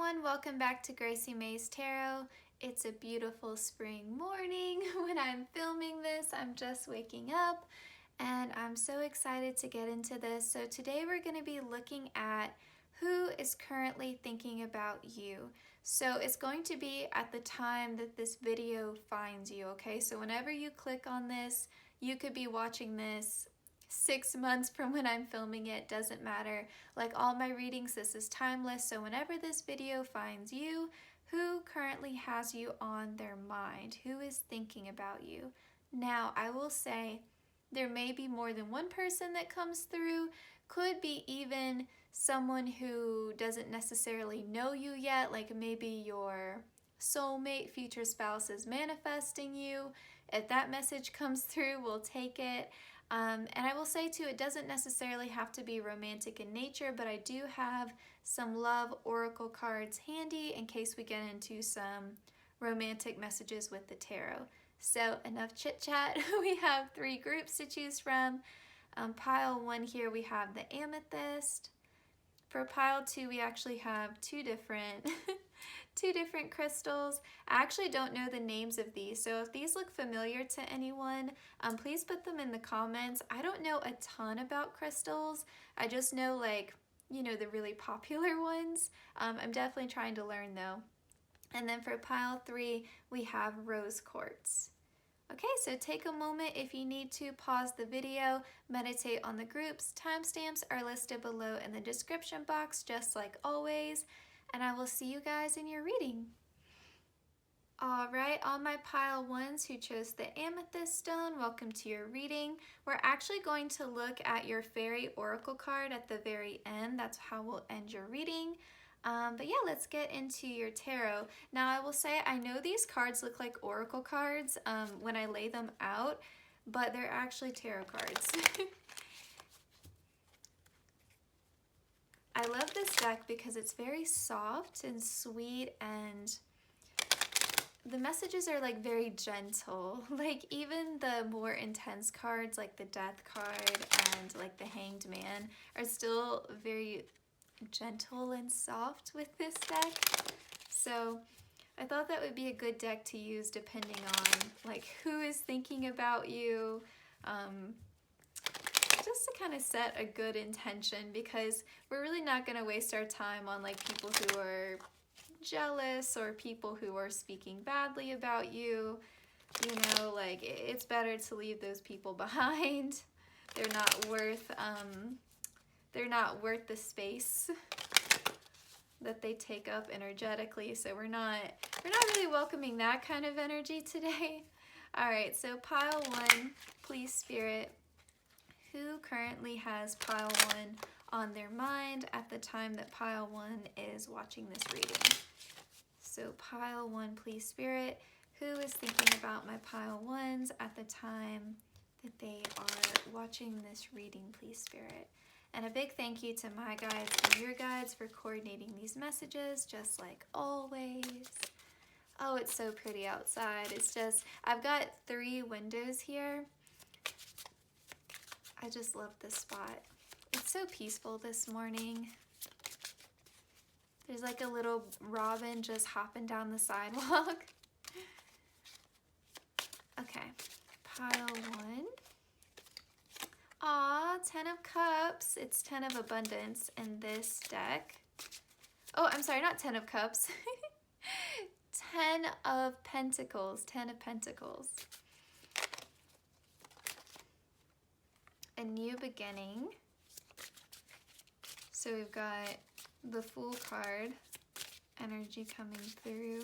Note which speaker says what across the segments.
Speaker 1: everyone, welcome back to Gracie May's Tarot. It's a beautiful spring morning when I'm filming this. I'm just waking up and I'm so excited to get into this. So today we're going to be looking at who is currently thinking about you. So it's going to be at the time that this video finds you, okay? So whenever you click on this, you could be watching this 6 months from when I'm filming it, doesn't matter. Like all my readings, this is timeless. So whenever this video finds you, who currently has you on their mind? Who is thinking about you? Now, I will say there may be more than one person that comes through. Could be even someone who doesn't necessarily know you yet, like maybe your soulmate, future spouse is manifesting you. If that message comes through, we'll take it. And I will say too, it doesn't necessarily have to be romantic in nature, but I do have some love oracle cards handy in case we get into some romantic messages with the tarot. So enough chit chat. We have 3 groups to choose from. Pile 1 here we have the amethyst. For pile 2 we actually have two different crystals. I actually don't know the names of these, so if these look familiar to anyone, please put them in the comments. I don't know a ton about crystals. I just know, like, you know, the really popular ones. I'm definitely trying to learn though. And then for pile 3, we have rose quartz. Okay, so take a moment if you need to, pause the video, meditate on the groups. Timestamps are listed below in the description box, just like always. And I will see you guys in your reading. All right, all my pile 1s who chose the amethyst stone, welcome to your reading. We're actually going to look at your fairy oracle card at the very end. That's how we'll end your reading. But yeah, let's get into your tarot. Now I will say, I know these cards look like oracle cards when I lay them out, but they're actually tarot cards. I love this deck because it's very soft and sweet, and the messages are like very gentle. Like even the more intense cards like the Death card and like the Hanged Man are still very gentle and soft with this deck. So I thought that would be a good deck to use depending on like who is thinking about you. Just to kind of set a good intention, because we're really not going to waste our time on like people who are jealous or people who are speaking badly about you. You know, like it's better to leave those people behind. They're not worth the space that they take up energetically. So we're not really welcoming that kind of energy today. All right, so pile 1, please Spirit, who currently has pile 1 on their mind at the time that pile 1 is watching this reading? So pile 1, please Spirit, who is thinking about my pile 1s at the time that they are watching this reading, please Spirit? And a big thank you to my guides and your guides for coordinating these messages, just like always. Oh, it's so pretty outside. It's just, I've got 3 windows here. I just love this spot. It's so peaceful this morning. There's like a little robin just hopping down the sidewalk. Okay, pile 1. Aw, 10 of Cups. It's 10 of Abundance in this deck. Oh, I'm sorry, not 10 of Cups. 10 of Pentacles. 10 of Pentacles. A new beginning. So we've got the Fool card, energy coming through.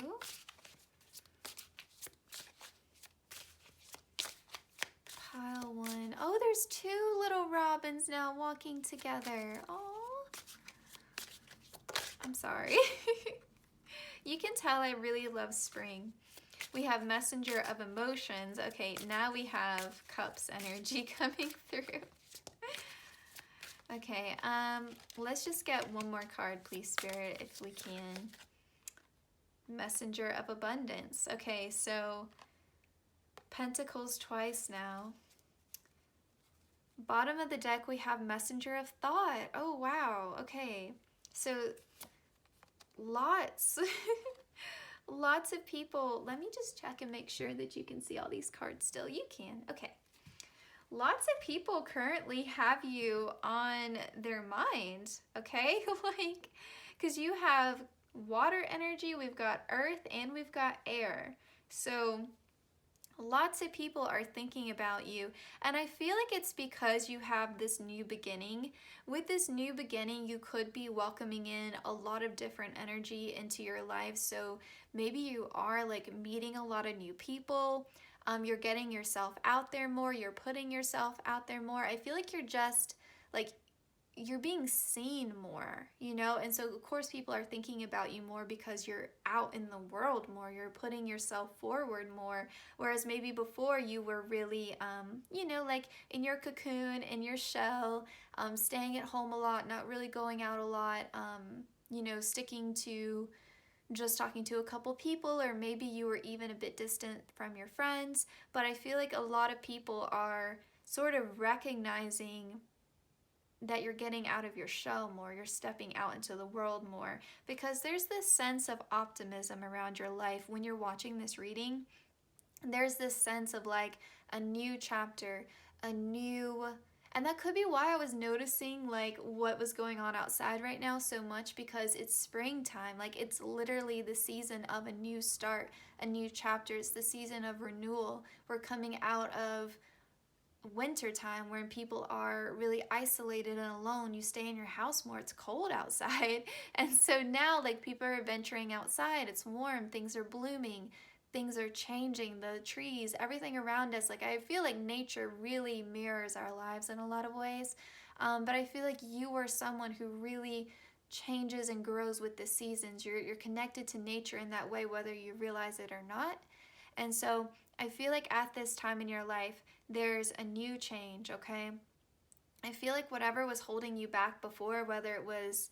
Speaker 1: Pile 1. Oh, there's 2 little robins now walking together. Oh, I'm sorry. You can tell I really love spring. We have Messenger of Emotions. Okay, now we have Cups energy coming through. Okay, let's just get one more card, please, Spirit, if we can. Messenger of Abundance. Okay, so Pentacles twice now. Bottom of the deck, we have Messenger of Thought. Oh, wow. Okay, so lots. Lots of people. Let me just check and make sure that you can see all these cards still. You can. Okay. Lots of people currently have you on their mind, okay? Like, because you have water energy, we've got earth, and we've got air. So lots of people are thinking about you, and I feel like it's because you have this new beginning. With this new beginning, you could be welcoming in a lot of different energy into your life. So maybe you are like meeting a lot of new people. You're getting yourself out there more. You're putting yourself out there more. I feel like you're just like you're being seen more, you know? And so of course people are thinking about you more because you're out in the world more, you're putting yourself forward more, whereas maybe before you were really, you know, like in your cocoon, in your shell, staying at home a lot, not really going out a lot, you know, sticking to just talking to a couple people, or maybe you were even a bit distant from your friends. But I feel like a lot of people are sort of recognizing that you're getting out of your shell more, you're stepping out into the world more, because there's this sense of optimism around your life when you're watching this reading. There's this sense of like a new chapter, a new, and that could be why I was noticing like what was going on outside right now so much, because it's springtime. Like it's literally the season of a new start, a new chapter. It's the season of renewal. We're coming out of winter time when people are really isolated and alone. You stay in your house more, it's cold outside. And so now like people are venturing outside, it's warm, things are blooming, things are changing, the trees, everything around us. Like I feel like nature really mirrors our lives in a lot of ways. But I feel like you are someone who really changes and grows with the seasons. You're connected to nature in that way, whether you realize it or not. And so I feel like at this time in your life, there's a new change, okay? I feel like whatever was holding you back before, whether it was,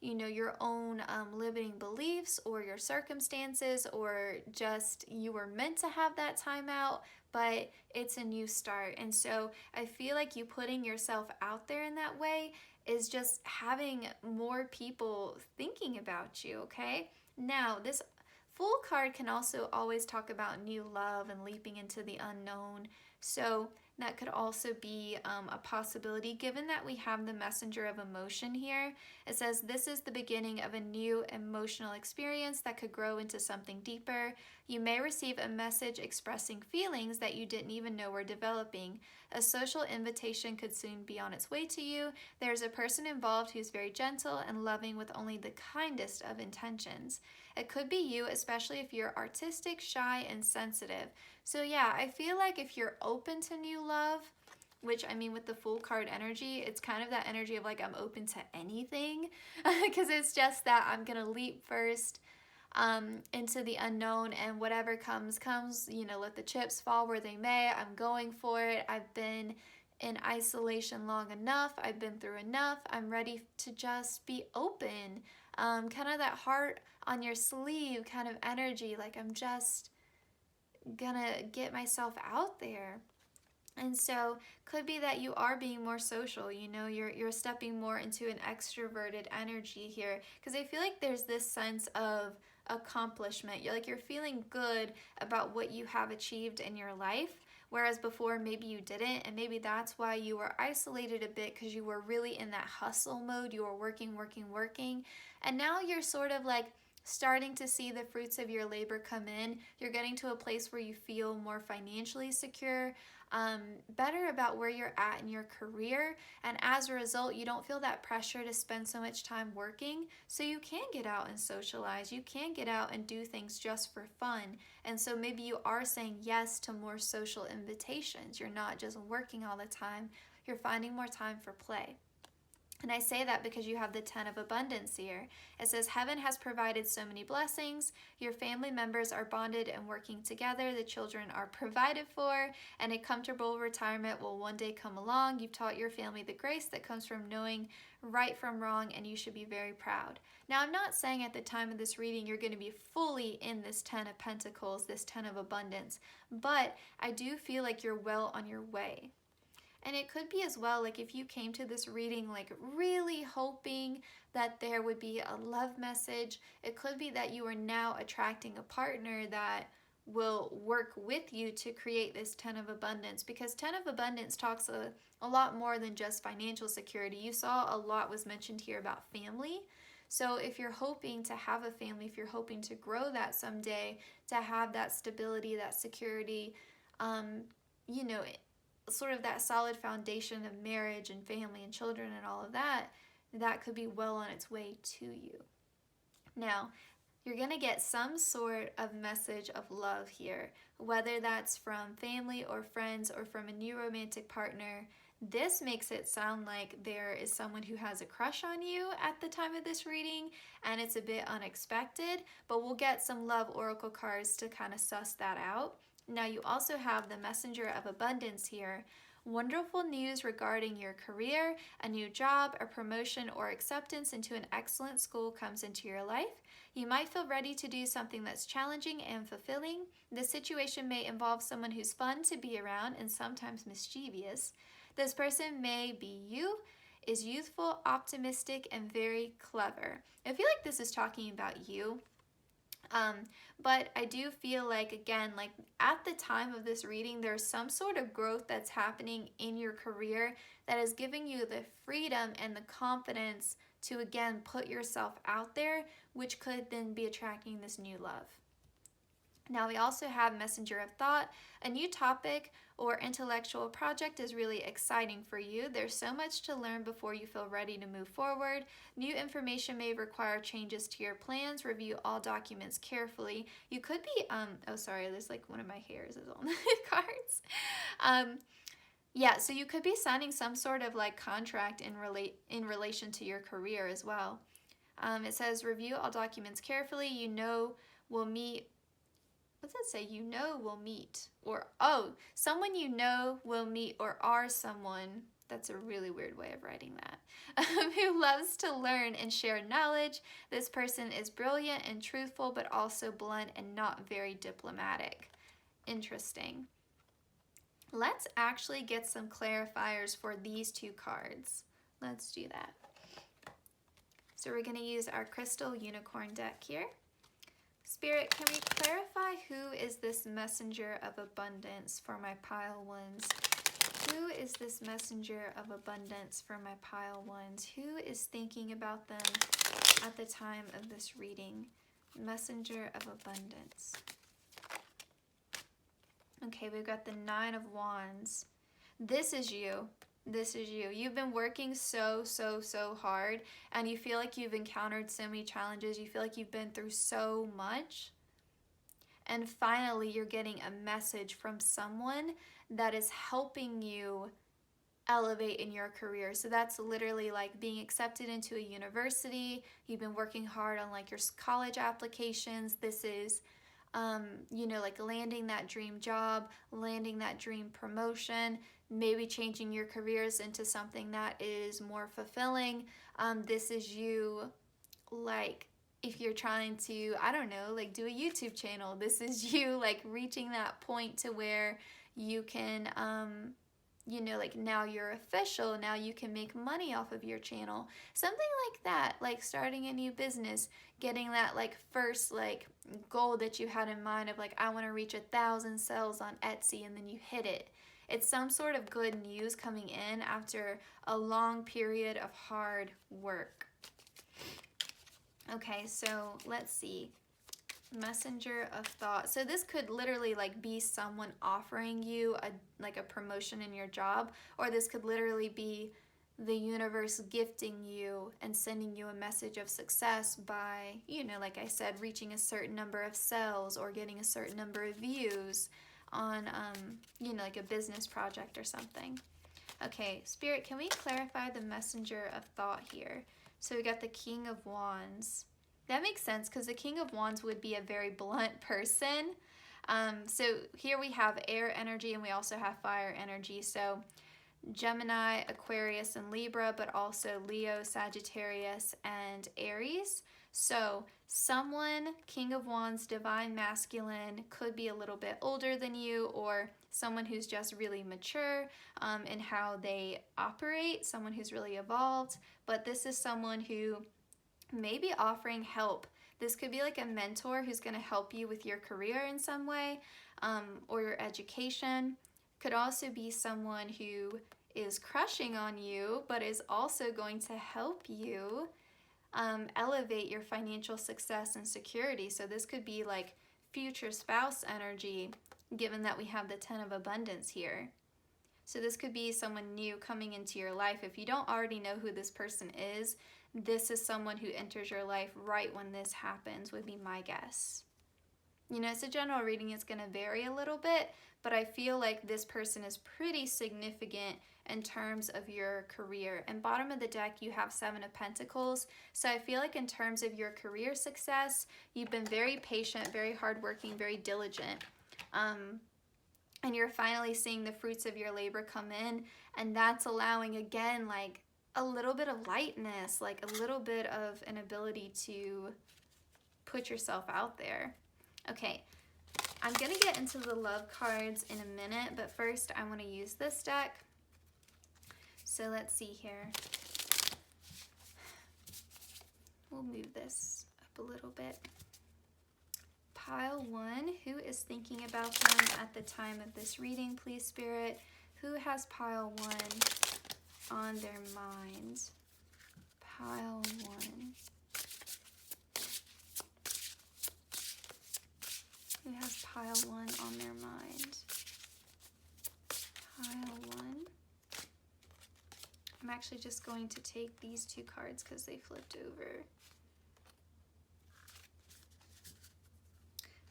Speaker 1: you know, your own limiting beliefs or your circumstances, or just you were meant to have that time out, but it's a new start. And so I feel like you putting yourself out there in that way is just having more people thinking about you, okay? Now, this Fool card can also always talk about new love and leaping into the unknown. So that could also be a possibility, given that we have the messenger of emotion here. It says this is the beginning of a new emotional experience that could grow into something deeper. You may receive a message expressing feelings that you didn't even know were developing. A social invitation could soon be on its way to you. There's a person involved who's very gentle and loving with only the kindest of intentions. It could be you, especially if you're artistic, shy, and sensitive. So yeah, I feel like if you're open to new love, which I mean with the Fool card energy, it's kind of that energy of like I'm open to anything, because it's just that I'm gonna leap first into the unknown, and whatever comes, you know, let the chips fall where they may. I'm going for it. I've been in isolation long enough. I've been through enough. I'm ready to just be open. Kind of that heart on your sleeve kind of energy, like I'm just gonna get myself out there. And so could be that you are being more social, you know, you're stepping more into an extroverted energy here, because I feel like there's this sense of accomplishment. You're feeling good about what you have achieved in your life, whereas before maybe you didn't, and maybe that's why you were isolated a bit, because you were really in that hustle mode. You were working, and now you're sort of like starting to see the fruits of your labor come in. You're getting to a place where you feel more financially secure, better about where you're at in your career, and as a result you don't feel that pressure to spend so much time working, so you can get out and socialize, you can get out and do things just for fun. And so maybe you are saying yes to more social invitations. You're not just working all the time, you're finding more time for play. And I say that because you have the 10 of abundance here. It says, heaven has provided so many blessings. Your family members are bonded and working together. The children are provided for, and a comfortable retirement will one day come along. You've taught your family the grace that comes from knowing right from wrong, and you should be very proud. Now, I'm not saying at the time of this reading you're going to be fully in this 10 of Pentacles, this 10 of abundance, but I do feel like you're well on your way. And it could be as well, like if you came to this reading like really hoping that there would be a love message. It could be that you are now attracting a partner that will work with you to create this 10 of abundance, because 10 of abundance talks a lot more than just financial security. You saw a lot was mentioned here about family. So if you're hoping to have a family, if you're hoping to grow that someday, to have that stability, that security, you know, sort of that solid foundation of marriage and family and children and all of that, that could be well on its way to you. Now, you're going to get some sort of message of love here, whether that's from family or friends or from a new romantic partner. This makes it sound like there is someone who has a crush on you at the time of this reading, and it's a bit unexpected, but we'll get some love oracle cards to kind of suss that out. Now, you also have the messenger of abundance here. Wonderful news regarding your career, a new job, a promotion, or acceptance into an excellent school comes into your life. You might feel ready to do something that's challenging and fulfilling. The situation may involve someone who's fun to be around and sometimes mischievous. This person may be you, is youthful, optimistic, and very clever. I feel like this is talking about you. But I do feel like, again, like at the time of this reading, there's some sort of growth that's happening in your career that is giving you the freedom and the confidence to, again, put yourself out there, which could then be attracting this new love. Now, we also have messenger of thought. A new topic or intellectual project is really exciting for you. There's so much to learn before you feel ready to move forward. New information may require changes to your plans. Review all documents carefully. You could be, oh, sorry, there's like one of my hairs is on the cards. Yeah, so you could be signing some sort of like contract in relation to your career as well. It says, review all documents carefully. You know will meet. What's that say? You know will meet. Or, oh, someone you know will meet or are someone. That's a really weird way of writing that. Who loves to learn and share knowledge. This person is brilliant and truthful, but also blunt and not very diplomatic. Interesting. Let's actually get some clarifiers for these two cards. Let's do that. So we're going to use our crystal unicorn deck here. Spirit, can we clarify who is this messenger of abundance for my pile ones? Who is this messenger of abundance for my pile ones? Who is thinking about them at the time of this reading? Messenger of abundance. Okay, we've got the 9 of Wands. This is you. This is you. You've been working so hard, and you feel like you've encountered so many challenges. You feel like you've been through so much. And finally, you're getting a message from someone that is helping you elevate in your career. So that's literally like being accepted into a university. You've been working hard on like your college applications. This is you know, like landing that dream job, landing that dream promotion, maybe changing your careers into something that is more fulfilling. This is you, like, if you're trying to, I don't know, like do a YouTube channel. This is you, like, reaching that point to where you can, you know, like now you're official, now you can make money off of your channel. Something like that, like starting a new business, getting that like first like goal that you had in mind of like, I want to reach 1,000 sales on Etsy, and then you hit it. It's some sort of good news coming in after a long period of hard work. Okay, so let's see. Messenger of thought. So this could literally like be someone offering you a promotion in your job, or this could literally be the universe gifting you and sending you a message of success by, you know, like I said, reaching a certain number of sales or getting a certain number of views on you know, like a business project or something. Okay, Spirit, can we clarify the messenger of thought here? So we got the King of Wands. That makes sense because the King of Wands would be a very blunt person. So here we have air energy and we also have fire energy. So Gemini, Aquarius, and Libra, but also Leo, Sagittarius, and Aries. So someone, King of Wands, Divine Masculine, could be a little bit older than you, or someone who's just really mature in how they operate, someone who's really evolved. But this is someone who maybe offering help. This could be like a mentor who's going to help you with your career in some way, or your education. Could also be someone who is crushing on you, but is also going to help you elevate your financial success and security. So this could be like future spouse energy, given that we have the 10 of abundance here. So this could be someone new coming into your life. If you don't already know who this person is, this is someone who enters your life right when this happens, would be my guess. You know, it's a general reading. It's going to vary a little bit, but I feel like this person is pretty significant in terms of your career. And bottom of the deck, you have 7 of Pentacles. So I feel like in terms of your career success, you've been very patient, very hardworking, very diligent. And you're finally seeing the fruits of your labor come in. And that's allowing, again, like a little bit of lightness, like a little bit of an ability to put yourself out there. Okay, I'm going to get into the love cards in a minute, but first I want to use this deck. So let's see here. We'll move this up a little bit. Pile 1, who is thinking about them at the time of this reading, please, Spirit? Who has pile 1 on their mind? Pile 1. Who has pile 1 on their mind? Pile 1. I'm actually just going to take these 2 cards because they flipped over.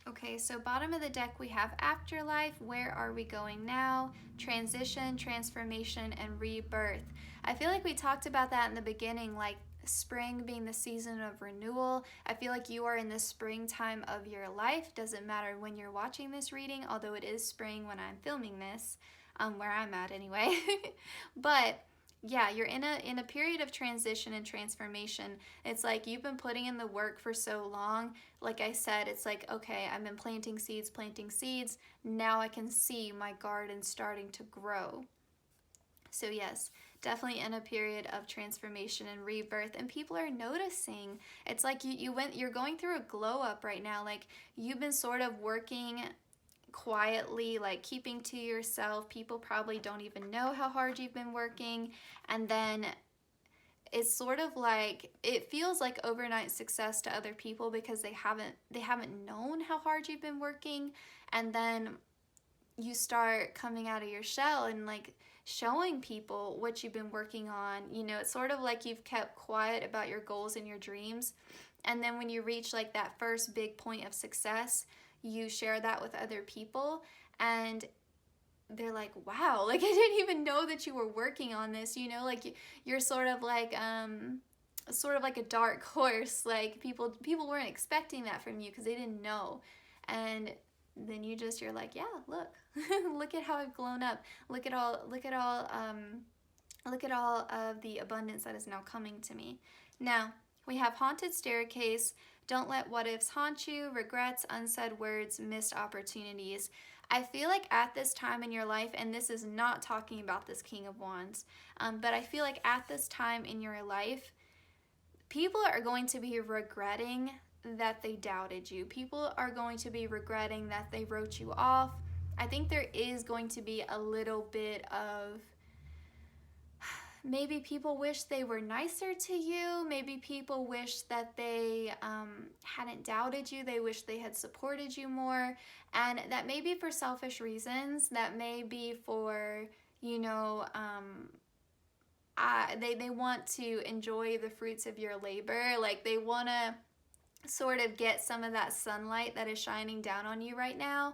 Speaker 1: Okay, so bottom of the deck we have afterlife, where are we going now, transition, transformation, and rebirth. I feel like we talked about that in the beginning, like spring being the season of renewal. I feel like you are in the springtime of your life. Doesn't matter when you're watching this reading, although it is spring when I'm filming this, where I'm at anyway. But yeah, you're in a period of transition and transformation. It's like you've been putting in the work for so long. Like I said, it's like, okay, I've been planting seeds. Now I can see my garden starting to grow. So yes, definitely in a period of transformation and rebirth, and people are noticing. It's like you're going through a glow up right now. Like you've been sort of working quietly, like keeping to yourself. People probably don't even know how hard you've been working, and then it's sort of like it feels like overnight success to other people because they haven't known how hard you've been working, and then you start coming out of your shell and like showing people what you've been working on. You know, it's sort of like you've kept quiet about your goals and your dreams, and then when you reach like that first big point of success, you share that with other people, and they're like, wow, like I didn't even know that you were working on this, you know, like you're sort of like a dark horse. Like people weren't expecting that from you because they didn't know. And then you're like, yeah, look, look at how I've grown up. Look at all of the abundance that is now coming to me. Now, we have haunted staircase. Don't let what ifs haunt you, regrets, unsaid words, missed opportunities. I feel like at this time in your life, and this is not talking about this King of Wands, but I feel like at this time in your life, people are going to be regretting that they doubted you. People are going to be regretting that they wrote you off. I think there is going to be a little bit of maybe people wish they were nicer to you. Maybe people wish that they hadn't doubted you. They wish they had supported you more. And that may be for selfish reasons. That may be for, you know, they want to enjoy the fruits of your labor. Like they want to sort of get some of that sunlight that is shining down on you right now.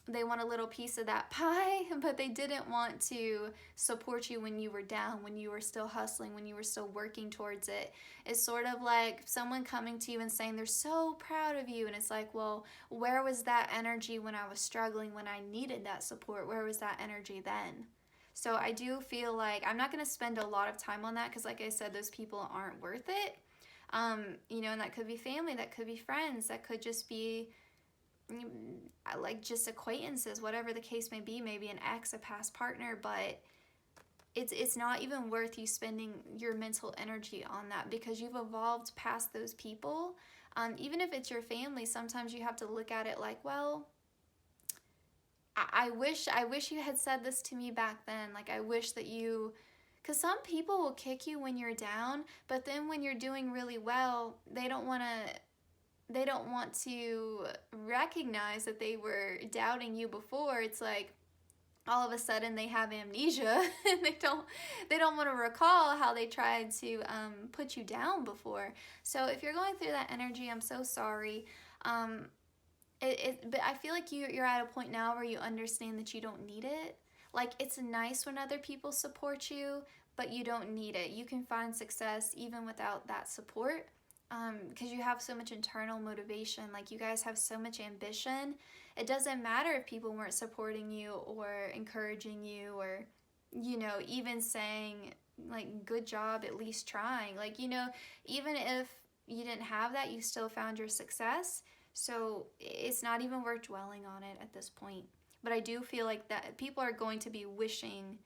Speaker 1: They want a little piece of that pie, but they didn't want to support you when you were down, when you were still hustling, when you were still working towards it. It's sort of like someone coming to you and saying they're so proud of you, and it's like, well, where was that energy when I was struggling, when I needed that support? Where was that energy then? So I do feel like I'm not going to spend a lot of time on that because, like I said, those people aren't worth it. You know, and that could be family, that could be friends, that could just be like just acquaintances, whatever the case may be, maybe an ex, a past partner. But it's not even worth you spending your mental energy on that, because you've evolved past those people. Even if it's your family, sometimes you have to look at it like, well, I wish you had said this to me back then. Like, I wish that you, because some people will kick you when you're down, but then when you're doing really well, they don't want to recognize that they were doubting you before. It's like all of a sudden they have amnesia and they don't want to recall how they tried to put you down before. So if you're going through that energy, I'm so sorry. But I feel like you're at a point now where you understand that you don't need it. Like, it's nice when other people support you, but you don't need it. You can find success even without that support, because you have so much internal motivation. Like, you guys have so much ambition. It doesn't matter if people weren't supporting you or encouraging you, or, you know, even saying, like, good job, at least trying. Like, you know, even if you didn't have that, you still found your success. So it's not even worth dwelling on it at this point. But I do feel like that people are going to be wishing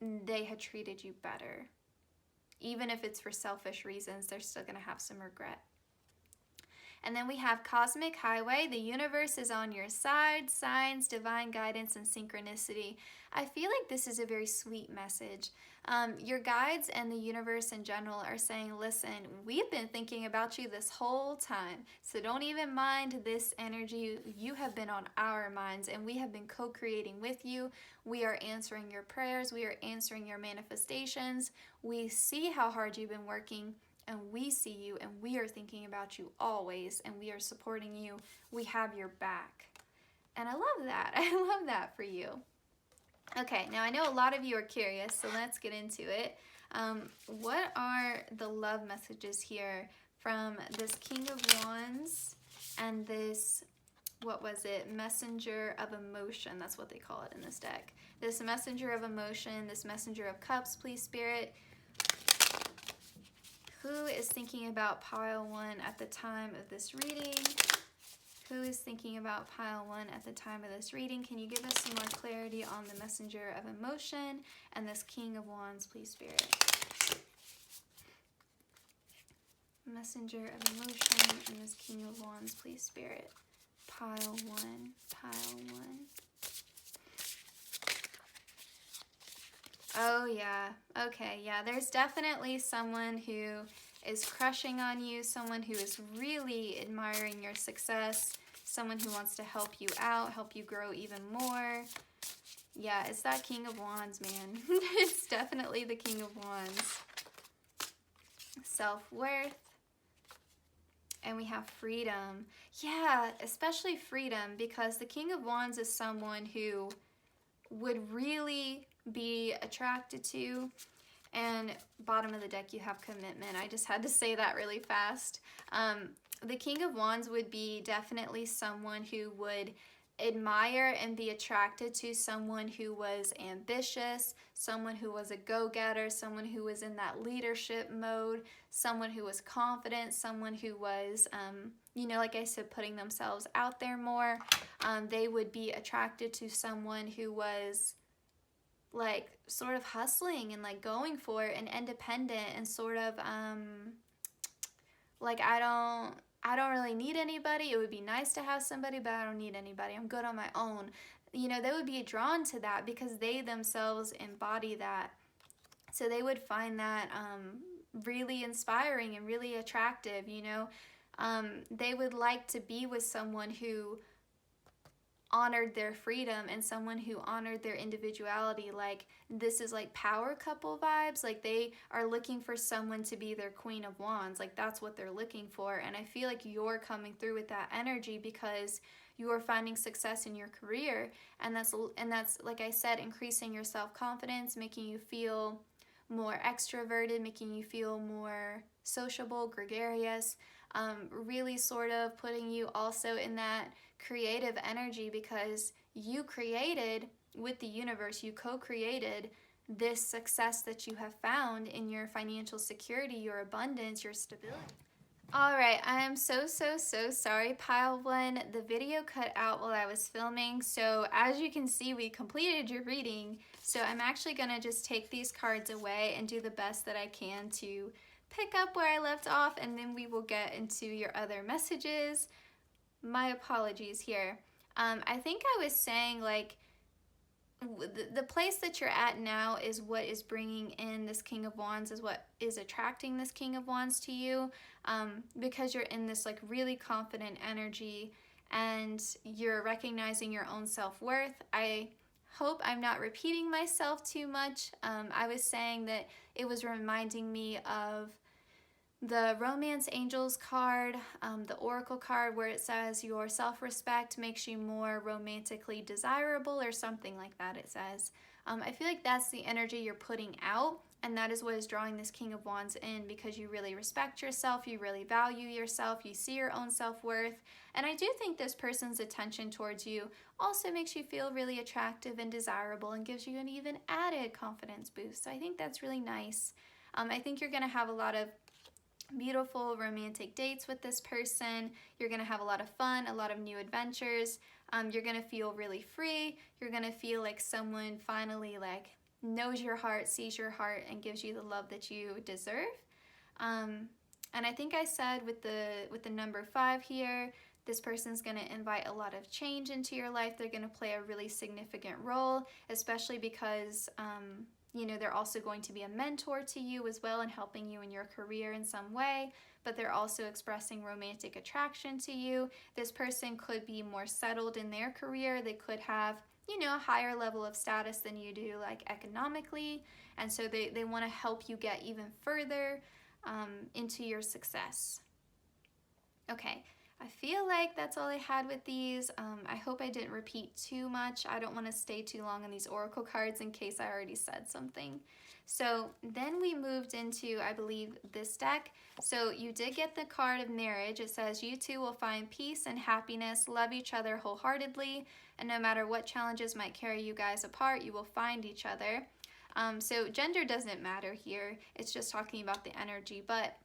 Speaker 1: they had treated you better. Even if it's for selfish reasons, they're still going to have some regret. And then we have Cosmic Highway. The universe is on your side. Signs, divine guidance, and synchronicity. I feel like this is a very sweet message. Your guides and the universe in general are saying, listen, we've been thinking about you this whole time. So don't even mind this energy. You have been on our minds, and we have been co-creating with you. We are answering your prayers. We are answering your manifestations. We see how hard you've been working, and we see you, and we are thinking about you always, and we are supporting you. We have your back. And I love that. I love that for you. Okay, now I know a lot of you are curious, so let's get into it. What are the love messages here from this King of Wands and this, what was it, Messenger of Emotion? That's what they call it in this deck. This Messenger of Emotion, this Messenger of Cups, please, Spirit. Who is thinking about pile 1 at the time of this reading? Who is thinking about pile 1 at the time of this reading? Can you give us some more clarity on the Messenger of Emotion and this King of Wands, please, Spirit? Messenger of Emotion and this King of Wands, please, Spirit. Pile 1, pile 1. Oh, yeah. Okay, yeah. There's definitely someone who is crushing on you, someone who is really admiring your success, someone who wants to help you out, help you grow even more. Yeah, it's that King of Wands, man. It's definitely the King of Wands. Self-worth. And we have freedom. Yeah, especially freedom, because the King of Wands is someone who would really be attracted to. And bottom of the deck, you have commitment. I just had to say that really fast. The King of Wands would be definitely someone who would admire and be attracted to someone who was ambitious, someone who was a go-getter, someone who was in that leadership mode, someone who was confident, someone who was, you know, like I said, putting themselves out there more. They would be attracted to someone who was like sort of hustling and like going for it and independent and sort of like I don't really need anybody. It would be nice to have somebody, but I don't need anybody. I'm good on my own. You know, they would be drawn to that because they themselves embody that. So they would find that really inspiring and really attractive, you know. They would like to be with someone who honored their freedom and someone who honored their individuality. Like, this is like power couple vibes. Like, they are looking for someone to be their Queen of Wands. Like, that's what they're looking for. And I feel like you're coming through with that energy because you are finding success in your career, and that's like I said, increasing your self-confidence, making you feel more extroverted, making you feel more sociable, gregarious, really sort of putting you also in that creative energy, because you created with the universe, you co-created this success that you have found in your financial security, your abundance, your stability. All right, I am so sorry, pile one. The video cut out while I was filming, so as you can see, we completed your reading. So I'm actually gonna just take these cards away and do the best that I can to pick up where I left off, and then we will get into your other messages. My apologies here. I think I was saying, like, the place that you're at now is what is bringing in this King of Wands, is what is attracting this King of Wands to you, because you're in this like really confident energy and you're recognizing your own self-worth. I hope I'm not repeating myself too much. I was saying that it was reminding me of the Romance Angels card, the Oracle card, where it says your self-respect makes you more romantically desirable, or something like that it says. I feel like that's the energy you're putting out, and that is what is drawing this King of Wands in, because you really respect yourself, you really value yourself, you see your own self-worth, and I do think this person's attention towards you also makes you feel really attractive and desirable and gives you an even added confidence boost. So I think that's really nice. I think you're going to have a lot of beautiful romantic dates with this person. You're gonna have a lot of fun, a lot of new adventures. You're gonna feel really free. You're gonna feel like someone finally like knows your heart, sees your heart, and gives you the love that you deserve. And I think I said with the number 5 here, this person's going to invite a lot of change into your life. They're going to play a really significant role, especially because they're also going to be a mentor to you as well and helping you in your career in some way, but they're also expressing romantic attraction to you. This person could be more settled in their career. They could have, a higher level of status than you do, like economically, and so they want to help you get even further into your success. Okay, I feel like that's all I had with these. I hope I didn't repeat too much. I don't want to stay too long on these oracle cards in case I already said something. So then we moved into, I believe, this deck. So you did get the card of marriage. It says you two will find peace and happiness, love each other wholeheartedly, and no matter what challenges might carry you guys apart, you will find each other. So gender doesn't matter here. It's just talking about the energy. But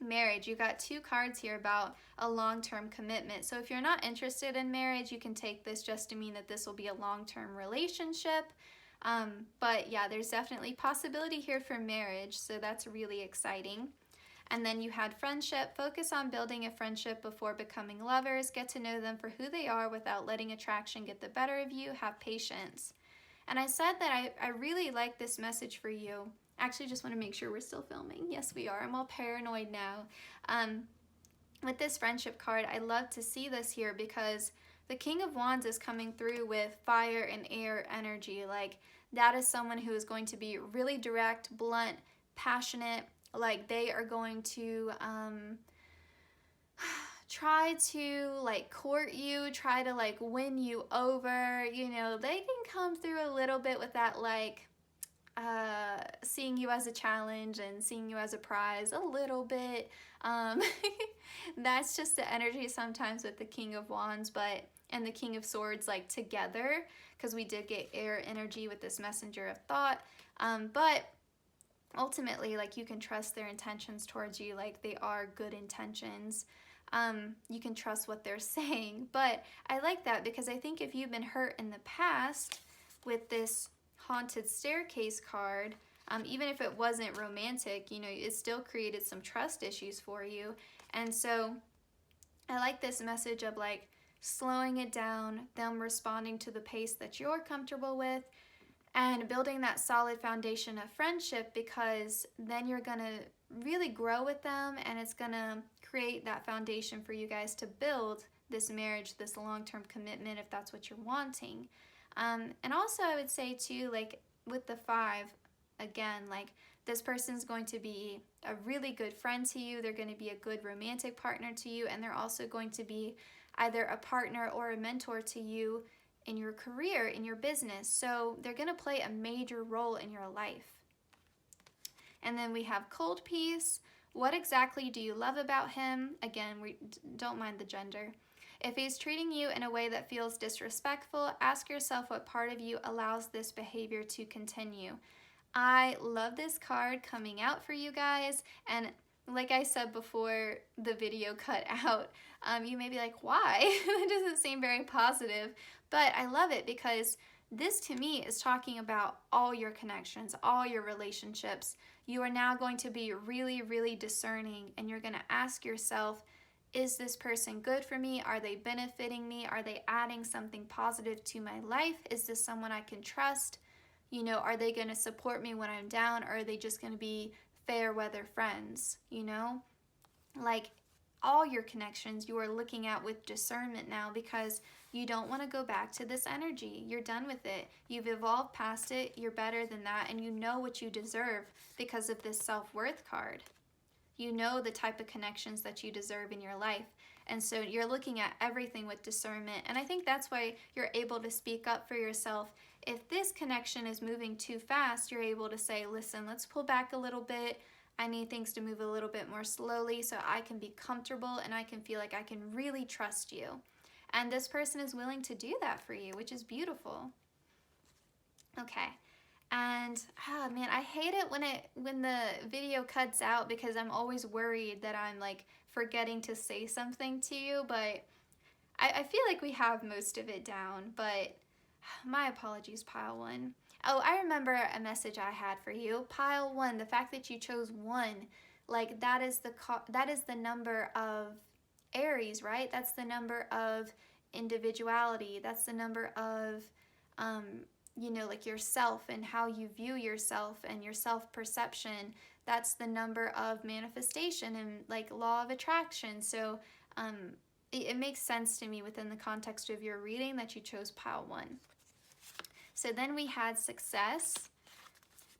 Speaker 1: marriage, you got 2 cards here about a long-term commitment. So if you're not interested in marriage, you can take this just to mean that this will be a long-term relationship. But yeah, there's definitely possibility here for marriage, so that's really exciting. And then you had friendship. Focus on building a friendship before becoming lovers. Get to know them for who they are without letting attraction get the better of you. Have patience. And I said that I really like this message for you. Actually, just want to make sure we're still filming. Yes, we are. I'm all paranoid now. With this friendship card, I love to see this here because the King of Wands is coming through with fire and air energy. Like, that is someone who is going to be really direct, blunt, passionate. Like, they are going to try to like court you, try to like win you over. They can come through a little bit with that like seeing you as a challenge and seeing you as a prize a little bit. That's just the energy sometimes with the King of Wands and the King of Swords, like together, because we did get air energy with this messenger of thought. But ultimately, like, you can trust their intentions towards you, like they are good intentions. You can trust what they're saying. But I like that because I think if you've been hurt in the past with this haunted staircase card, even if it wasn't romantic, it still created some trust issues for you. And so I like this message of like slowing it down, them responding to the pace that you're comfortable with, and building that solid foundation of friendship, because then you're gonna really grow with them and it's gonna create that foundation for you guys to build this marriage, this long-term commitment, if that's what you're wanting. And also I would say too, like with the 5, again, like this person's going to be a really good friend to you. They're going to be a good romantic partner to you, and they're also going to be either a partner or a mentor to you in your career, in your business. So they're going to play a major role in your life. And then we have cold peace. What exactly do you love about him? Again, we don't mind the gender. If he's treating you in a way that feels disrespectful, ask yourself what part of you allows this behavior to continue. I love this card coming out for you guys, and like I said before the video cut out, you may be like, why? That doesn't seem very positive. But I love it because this to me is talking about all your connections, all your relationships. You are now going to be really, really discerning, and you're going to ask yourself, is this person good for me? Are they benefiting me? Are they adding something positive to my life? Is this someone I can trust? You know, are they going to support me when I'm down, or are they just going to be fair weather friends? You know, like all your connections you are looking at with discernment now, because you don't want to go back to this energy. You're done with it. You've evolved past it. You're better than that, and you know what you deserve because of this self-worth card. You know the type of connections that you deserve in your life. And so you're looking at everything with discernment. And I think that's why you're able to speak up for yourself. If this connection is moving too fast, you're able to say, listen, let's pull back a little bit. I need things to move a little bit more slowly so I can be comfortable and I can feel like I can really trust you. And this person is willing to do that for you, which is beautiful. Okay. And oh man, I hate it when the video cuts out, because I'm always worried that I'm like forgetting to say something to you, but I feel like we have most of it down, but my apologies, pile one. Oh, I remember a message I had for you. Pile one, the fact that you chose one, like that is the number of Aries, right? That's the number of individuality. That's the number of you know, like yourself and how you view yourself and your self-perception. That's the number of manifestation and like law of attraction. So it makes sense to me within the context of your reading that you chose pile one. So then we had success.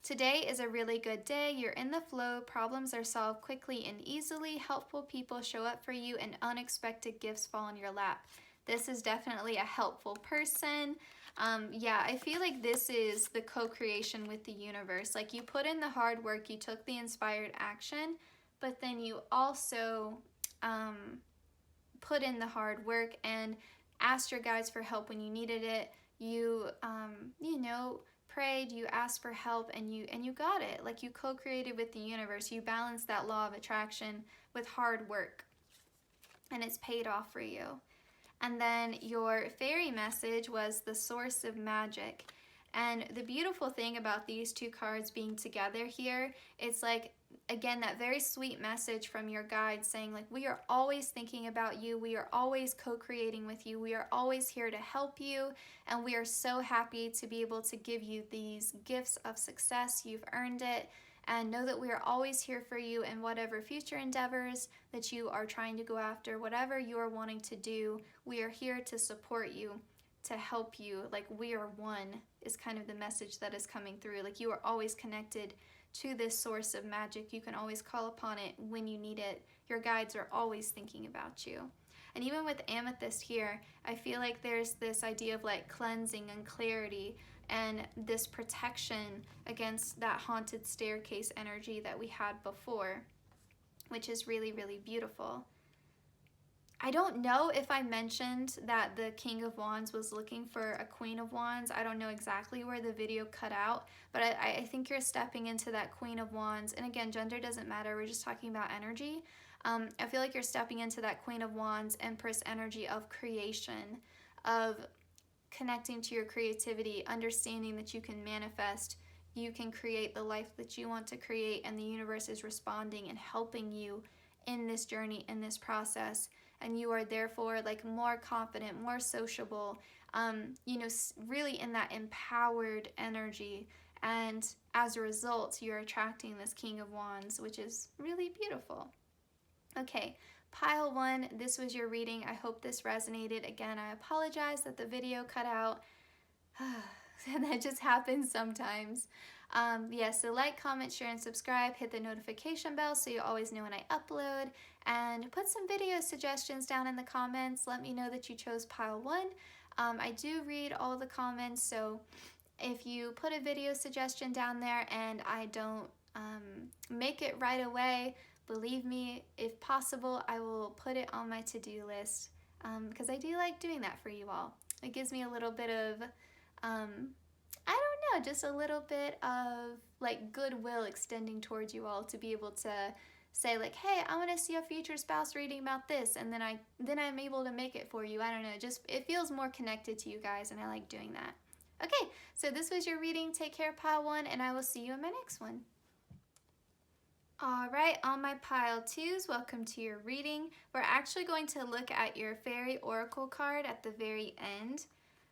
Speaker 1: Today is a really good day. You're in the flow. Problems are solved quickly and easily. Helpful people show up for you and unexpected gifts fall in your lap. This is definitely a helpful person. Yeah, I feel like this is the co-creation with the universe. Like you put in the hard work, you took the inspired action, but then you also put in the hard work and asked your guides for help when you needed it. You, you know, prayed, you asked for help, and you got it. Like you co-created with the universe. You balanced that law of attraction with hard work, and it's paid off for you. And then your fairy message was the source of magic. And the beautiful thing about these two cards being together here, it's like, again, that very sweet message from your guide saying like, we are always thinking about you. We are always co-creating with you. We are always here to help you. And we are so happy to be able to give you these gifts of success. You've earned it. And know that we are always here for you in whatever future endeavors that you are trying to go after, whatever you are wanting to do. We are here to support you, to help you. Like we are one is kind of the message that is coming through. Like you are always connected to this source of magic. You can always call upon it when you need it. Your guides are always thinking about you. And even with amethyst here, I feel like there's this idea of like cleansing and clarity and this protection against that haunted staircase energy that we had before, which is really, really beautiful. I don't know if I mentioned that the King of Wands was looking for a Queen of Wands. I don't know exactly where the video cut out, but I think you're stepping into that Queen of Wands. And again, gender doesn't matter. We're just talking about energy. I feel like you're stepping into that Queen of Wands, Empress energy of creation, of connecting to your creativity, understanding that you can manifest, you can create the life that you want to create, and the universe is responding and helping you in this journey, in this process. And you are therefore like more confident, more sociable, you know, really in that empowered energy. And as a result, you're attracting this King of Wands, which is really beautiful. Okay, pile one, this was your reading. I hope this resonated. Again, I apologize that the video cut out. That just happens sometimes. Yeah, so like, comment, share, and subscribe. Hit the notification bell so you always know when I upload. And put some video suggestions down in the comments. Let me know that you chose pile one. I do read all the comments, so if you put a video suggestion down there and I don't make it right away, believe me, if possible, I will put it on my to-do list, because I do like doing that for you all. It gives me a little bit of, I don't know, just a little bit of like goodwill extending towards you all to be able to say like, hey, I want to see a future spouse reading about this, and then I'm able to make it for you. I don't know, just it feels more connected to you guys, and I like doing that. Okay, so this was your reading. Take care, pile 1, and I will see you in my next one. All right, all my pile 2s, welcome to your reading. We're actually going to look at your fairy oracle card at the very end.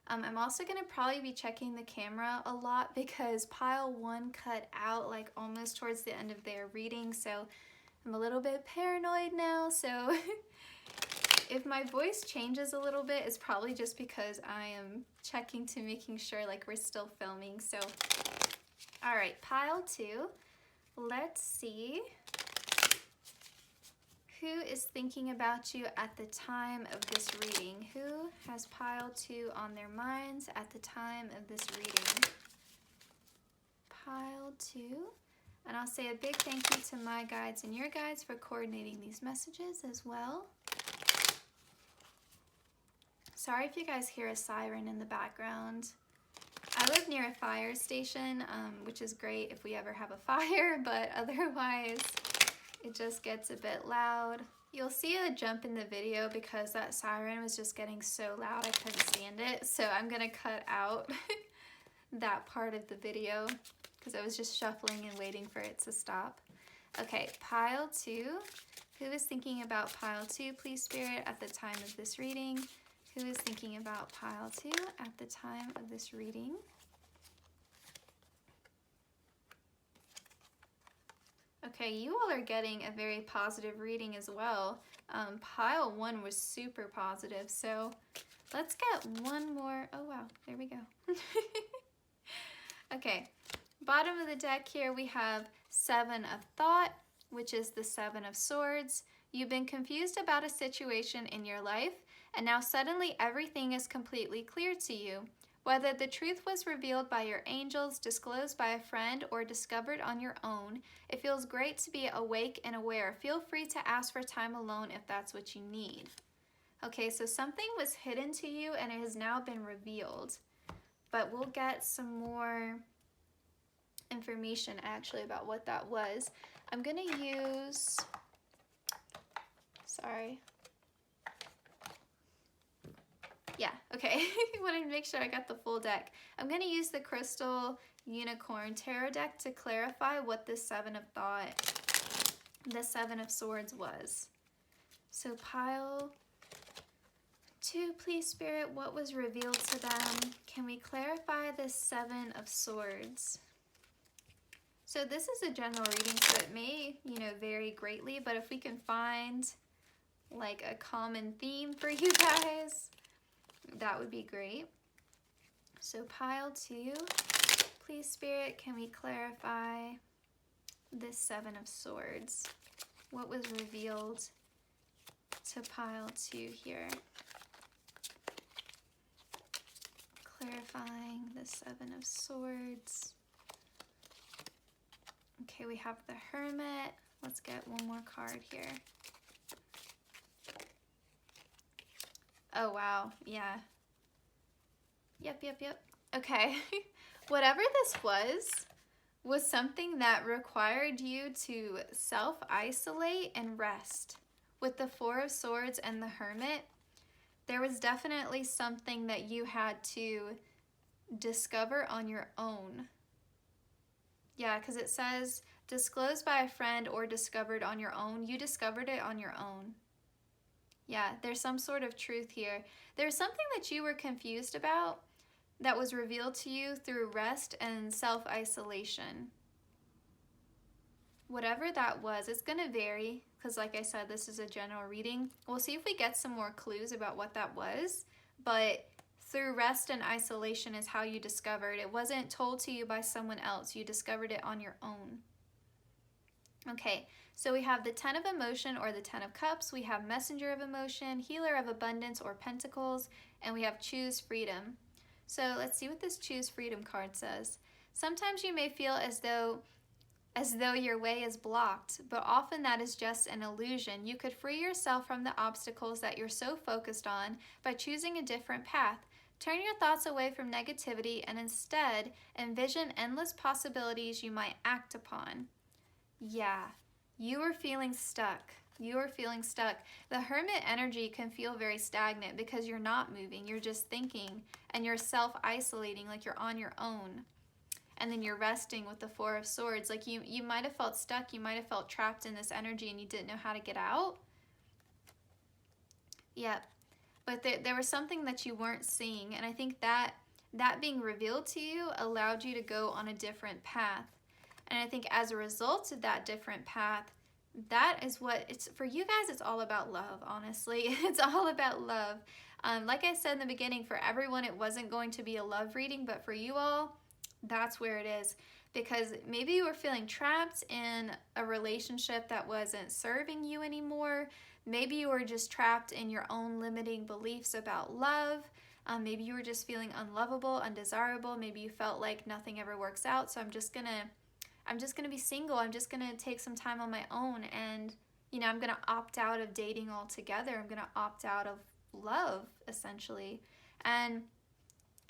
Speaker 1: I'm also going to probably be checking the camera a lot because pile 1 cut out like almost towards the end of their reading, so I'm a little bit paranoid now. So if my voice changes a little bit, it's probably just because I am checking to making sure like we're still filming. So all right, pile 2. Let's see who is thinking about you at the time of this reading. Who has pile 2 on their minds at the time of this reading? Pile 2. And I'll say a big thank you to my guides and your guides for coordinating these messages as well. Sorry if you guys hear a siren in the background. I live near a fire station, which is great if we ever have a fire, but otherwise it just gets a bit loud. You'll see a jump in the video because that siren was just getting so loud I couldn't stand it. So I'm gonna cut out that part of the video because I was just shuffling and waiting for it to stop. Okay, pile 2. Who is thinking about pile 2, please, Spirit, at the time of this reading? Who is thinking about pile 2 at the time of this reading? Okay, you all are getting a very positive reading as well. Pile 1 was super positive, so let's get one more. Oh wow, there we go. Okay, bottom of the deck here we have 7 of Thought, which is the 7 of Swords. You've been confused about a situation in your life, and now suddenly everything is completely clear to you. Whether the truth was revealed by your angels, disclosed by a friend, or discovered on your own, it feels great to be awake and aware. Feel free to ask for time alone if that's what you need. Okay, so something was hidden to you and it has now been revealed. But we'll get some more information actually about what that was. I'm gonna use, sorry. Yeah, okay, I wanted to make sure I got the full deck. I'm gonna use the Crystal Unicorn Tarot deck to clarify what the 7 of Thought, the 7 of Swords was. So pile 2, please, Spirit, what was revealed to them? Can we clarify the 7 of Swords? So this is a general reading, so it may, vary greatly, but if we can find like a common theme for you guys, that would be great. So pile 2, please, Spirit, can we clarify this 7 of Swords? What was revealed to pile 2 here? Clarifying the 7 of Swords. Okay, we have the Hermit. Let's get one more card here. Oh, wow. Yeah. Yep. Okay. Whatever this was something that required you to self-isolate and rest. With the 4 of Swords and the Hermit, there was definitely something that you had to discover on your own. Yeah, because it says disclosed by a friend or discovered on your own. You discovered it on your own. Yeah, there's some sort of truth here. There's something that you were confused about that was revealed to you through rest and self-isolation. Whatever that was, it's going to vary because, like I said, this is a general reading. We'll see if we get some more clues about what that was, but through rest and isolation is how you discovered. It wasn't told to you by someone else. You discovered it on your own. Okay, so we have the 10 of Emotion or the 10 of Cups. We have Messenger of Emotion, Healer of Abundance or Pentacles, and we have Choose Freedom. So let's see what this Choose Freedom card says. Sometimes you may feel as though your way is blocked, but often that is just an illusion. You could free yourself from the obstacles that you're so focused on by choosing a different path. Turn your thoughts away from negativity and instead envision endless possibilities you might act upon. Yeah, You are feeling stuck. You are feeling stuck. The Hermit energy can feel very stagnant because you're not moving. You're just thinking and you're self-isolating, like you're on your own. And then you're resting with the Four of Swords. Like you might have felt stuck. You might have felt trapped in this energy and you didn't know how to get out. Yep. But there was something that you weren't seeing. And I think that being revealed to you allowed you to go on a different path. And I think as a result of that different path, that is what it's for you guys. It's all about love, honestly. It's all about love. Like I said in the beginning, for everyone, it wasn't going to be a love reading, but for you all, that's where it is. Because maybe you were feeling trapped in a relationship that wasn't serving you anymore. Maybe you were just trapped in your own limiting beliefs about love. Maybe you were just feeling unlovable, undesirable. Maybe you felt like nothing ever works out, so I'm just gonna be single. I'm just gonna take some time on my own, and I'm gonna opt out of dating altogether. I'm gonna opt out of love, essentially. And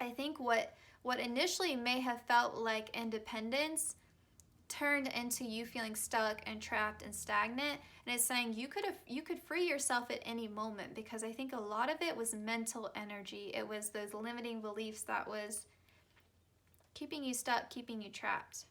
Speaker 1: I think what initially may have felt like independence turned into you feeling stuck and trapped and stagnant. And it's saying you could free yourself at any moment, because I think a lot of it was mental energy. It was those limiting beliefs that was keeping you stuck, keeping you trapped.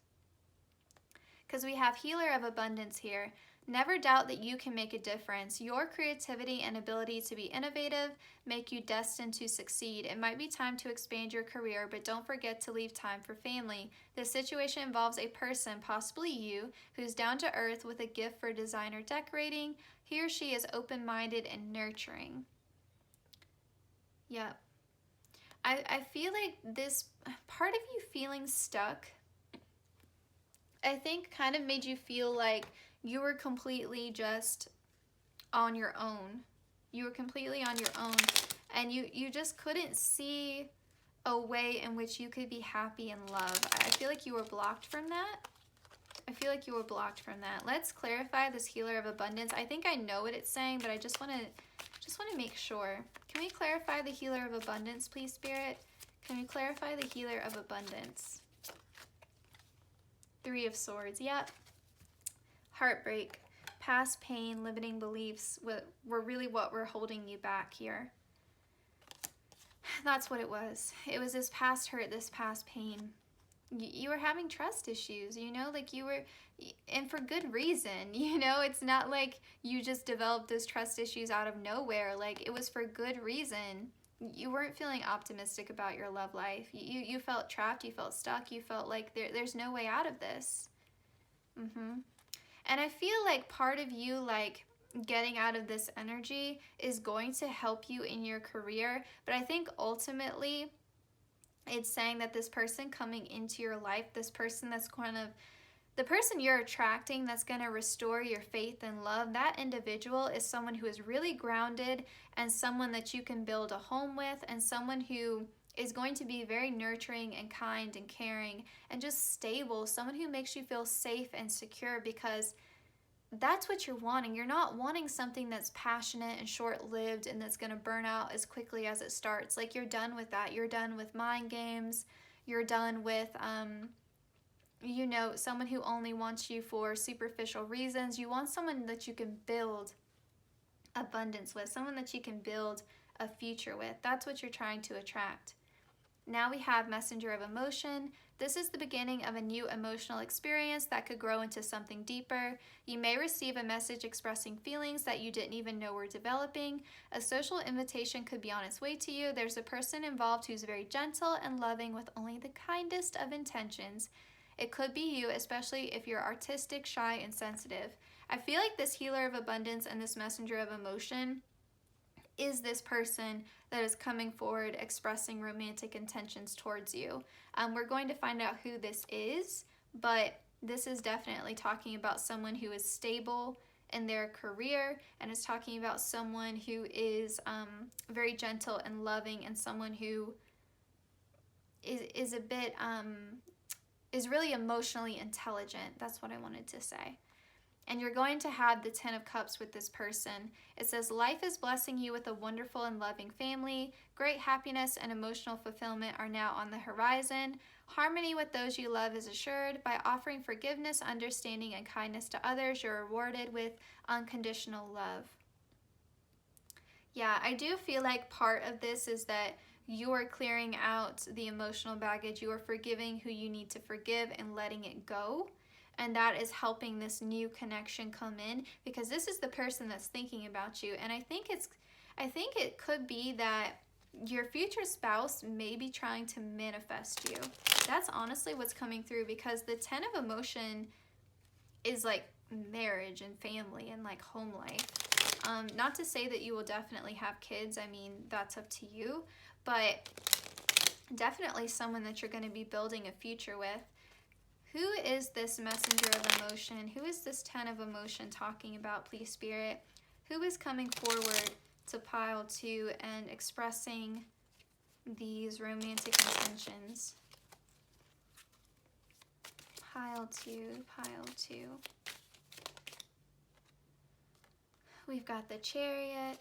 Speaker 1: Because we have Healer of Abundance here. Never doubt that you can make a difference. Your creativity and ability to be innovative make you destined to succeed. It might be time to expand your career, but don't forget to leave time for family. This situation involves a person, possibly you, who's down to earth with a gift for designer decorating. He or she is open-minded and nurturing. Yep. I feel like this part of you feeling stuck, I think kind of made you feel like you were completely just on your own. You were completely on your own, and you just couldn't see a way in which you could be happy in love. I feel like you were blocked from that. Let's clarify this Healer of Abundance. I think I know what it's saying, but I just want to make sure. Can we clarify the Healer of Abundance, please, Spirit? Can we clarify the Healer of Abundance? Three of Swords. Yep. Heartbreak, past pain, limiting beliefs were really what were holding you back here. That's what it was. It was this past hurt, this past pain. You were having trust issues, like you were, and for good reason, it's not like you just developed those trust issues out of nowhere. Like, it was for good reason. You weren't feeling optimistic about your love life. You felt trapped, you felt stuck, you felt like there's no way out of this. And I feel like part of you, like, getting out of this energy is going to help you in your career. But I think ultimately it's saying that this person coming into your life, this person that's kind of the person you're attracting that's going to restore your faith and love, that individual is someone who is really grounded and someone that you can build a home with, and someone who is going to be very nurturing and kind and caring and just stable, someone who makes you feel safe and secure, because that's what you're wanting. You're not wanting something that's passionate and short-lived and that's going to burn out as quickly as it starts. Like, you're done with that. You're done with mind games. You're done with someone who only wants you for superficial reasons. You want someone that you can build abundance with, someone that you can build a future with. That's what you're trying to attract. Now we have Messenger of Emotion. This is the beginning of a new emotional experience that could grow into something deeper. You may receive a message expressing feelings that you didn't even know were developing. A social invitation could be on its way to you. There's a person involved who's very gentle and loving with only the kindest of intentions. It could be you, especially if you're artistic, shy, and sensitive. I feel like this Healer of Abundance and this Messenger of Emotion is this person that is coming forward expressing romantic intentions towards you. We're going to find out who this is, but this is definitely talking about someone who is stable in their career, and is talking about someone who is very gentle and loving, and someone who is a bit is really emotionally intelligent. That's what I wanted to say. And you're going to have the 10 of Cups with this person. It says, life is blessing you with a wonderful and loving family. Great happiness and emotional fulfillment are now on the horizon. Harmony with those you love is assured. By offering forgiveness, understanding, and kindness to others, you're rewarded with unconditional love. Yeah, I do feel like part of this is that you are clearing out the emotional baggage. You are forgiving who you need to forgive and letting it go. And that is helping this new connection come in, because this is the person that's thinking about you. And I think it could be that your future spouse may be trying to manifest you. That's honestly what's coming through, because the 10 of emotion is like marriage and family and like home life. Not to say that you will definitely have kids. I mean, that's up to you, but definitely someone that you're going to be building a future with. Who is this messenger of emotion? Who is this 10 of emotion talking about, please, Spirit? Who is coming forward to pile 2 and expressing these romantic intentions? Pile 2, pile 2. We've got the Chariot,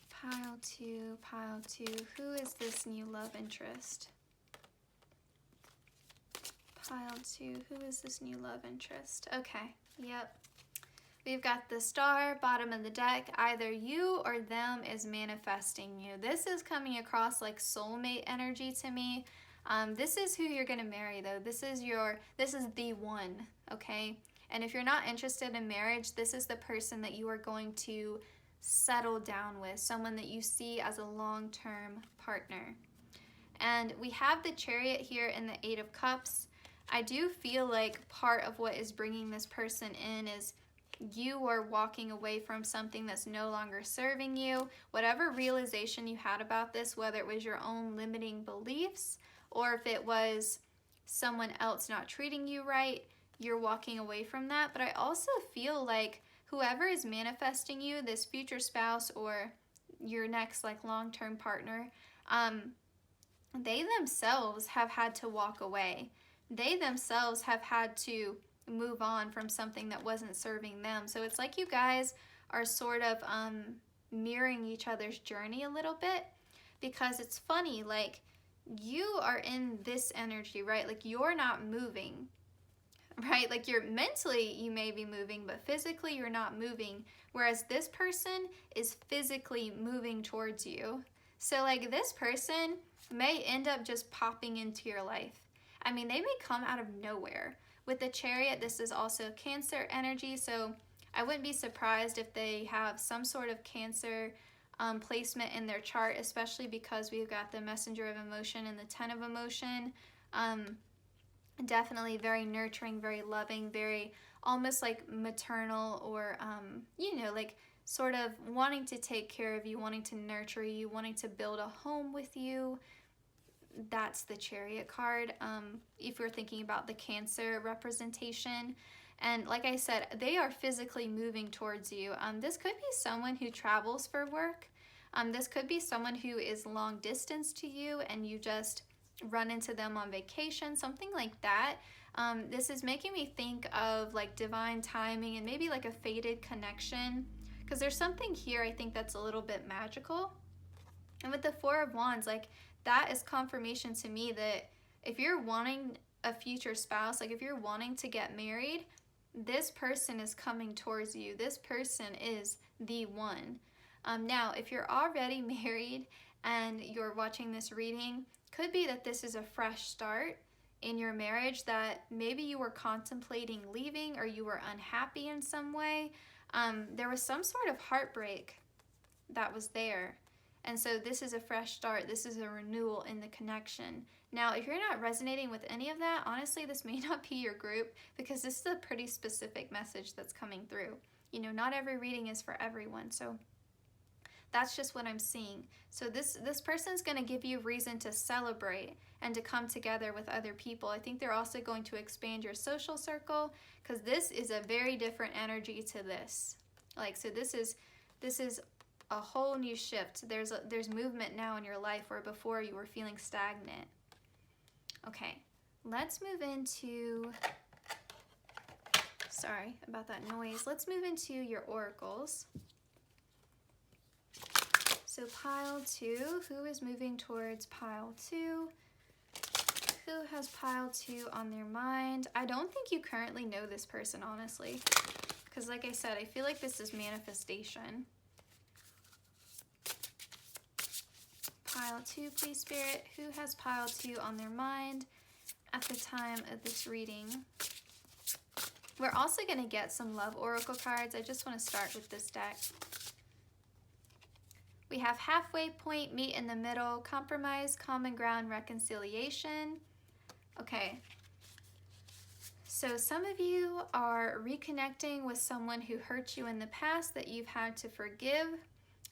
Speaker 1: pile 2, pile 2. Who is this new love interest? Pile 2, who is this new love interest? Okay, yep. We've got the Star, bottom of the deck. Either you or them is manifesting you. This is coming across like soulmate energy to me. This is who you're gonna marry though. This is the one, okay? And if you're not interested in marriage, this is the person that you are going to settle down with, someone that you see as a long-term partner. And we have the Chariot here in the 8 of Cups. I do feel like part of what is bringing this person in is you are walking away from something that's no longer serving you. Whatever realization you had about this, whether it was your own limiting beliefs or if it was someone else not treating you right, you're walking away from that. But I also feel like whoever is manifesting you, this future spouse or your next like long-term partner, they themselves have had to walk away. They themselves have had to move on from something that wasn't serving them. So it's like you guys are sort of mirroring each other's journey a little bit, because it's funny, like you are in this energy, right? Like you're not moving, right? Like you're mentally, you may be moving, but physically you're not moving. Whereas this person is physically moving towards you. So like this person may end up just popping into your life. I mean, they may come out of nowhere. With the Chariot, this is also Cancer energy. So I wouldn't be surprised if they have some sort of Cancer placement in their chart, especially because we've got the Messenger of Emotion and the 10 of Emotion. Definitely very nurturing, very loving, very almost like maternal, or you know, like sort of wanting to take care of you, wanting to nurture you, wanting to build a home with you. That's the Chariot card, if we're thinking about the Cancer representation. And like I said, they are physically moving towards you. This could be someone who travels for work. This could be someone who is long distance to you and you just run into them on vacation, something like that. This is making me think of like divine timing and maybe like a fated connection, because there's something here I think that's a little bit magical. And with the 4 of Wands, like that is confirmation to me that if you're wanting a future spouse, like if you're wanting to get married, this person is coming towards you. This person is the one. Now, if you're already married and you're watching this reading, could be that this is a fresh start in your marriage, that maybe you were contemplating leaving or you were unhappy in some way. There was some sort of heartbreak that was there. And so this is a fresh start. This is a renewal in the connection. Now, if you're not resonating with any of that, honestly, this may not be your group, because this is a pretty specific message that's coming through. You know, not every reading is for everyone. So that's just what I'm seeing. So this person's going to give you reason to celebrate and to come together with other people. I think they're also going to expand your social circle, because this is a very different energy to this. Like, so this is a whole new shift. There's movement now in your life where before you were feeling stagnant. Okay, let's move into, sorry about that noise. Let's move into your oracles. So pile 2, who is moving towards pile 2? who has pile 2 on their mind? I don't think you currently know this person, honestly. Because like I said, I feel like this is manifestation. Pile 2, please, Spirit. Who has pile 2 on their mind at the time of this reading? We're also going to get some love oracle cards. I just want to start with this deck. We have halfway point, meet in the middle, compromise, common ground, reconciliation. Okay. So some of you are reconnecting with someone who hurt you in the past that you've had to forgive.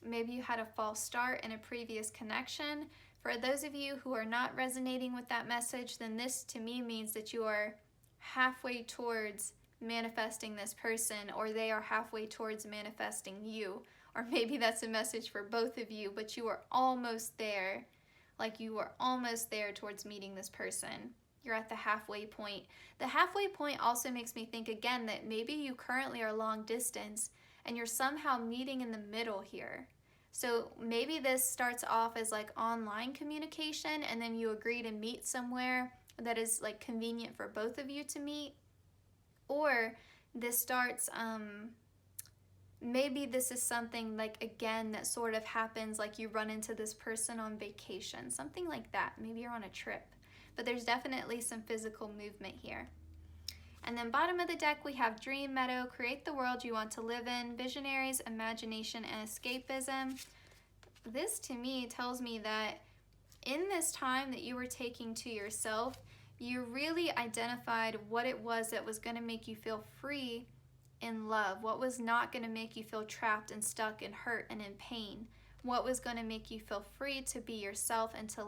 Speaker 1: Maybe you had a false start in a previous connection. For those of you who are not resonating with that message, then this to me means that you are halfway towards manifesting this person, or they are halfway towards manifesting you. Or maybe that's a message for both of you, but you are almost there. Like you are almost there towards meeting this person. You're at the halfway point. The halfway point also makes me think again that maybe you currently are long distance and you're somehow meeting in the middle here. So maybe this starts off as like online communication and then you agree to meet somewhere that is like convenient for both of you to meet. Or this starts, maybe this is something like, again, that sort of happens like you run into this person on vacation, something like that. Maybe you're on a trip, but there's definitely some physical movement here. And then bottom of the deck, we have Dream Meadow, create the world you want to live in, visionaries, imagination, and escapism. This to me tells me that in this time that you were taking to yourself, you really identified what it was that was going to make you feel free in love, what was not going to make you feel trapped and stuck and hurt and in pain, what was going to make you feel free to be yourself and to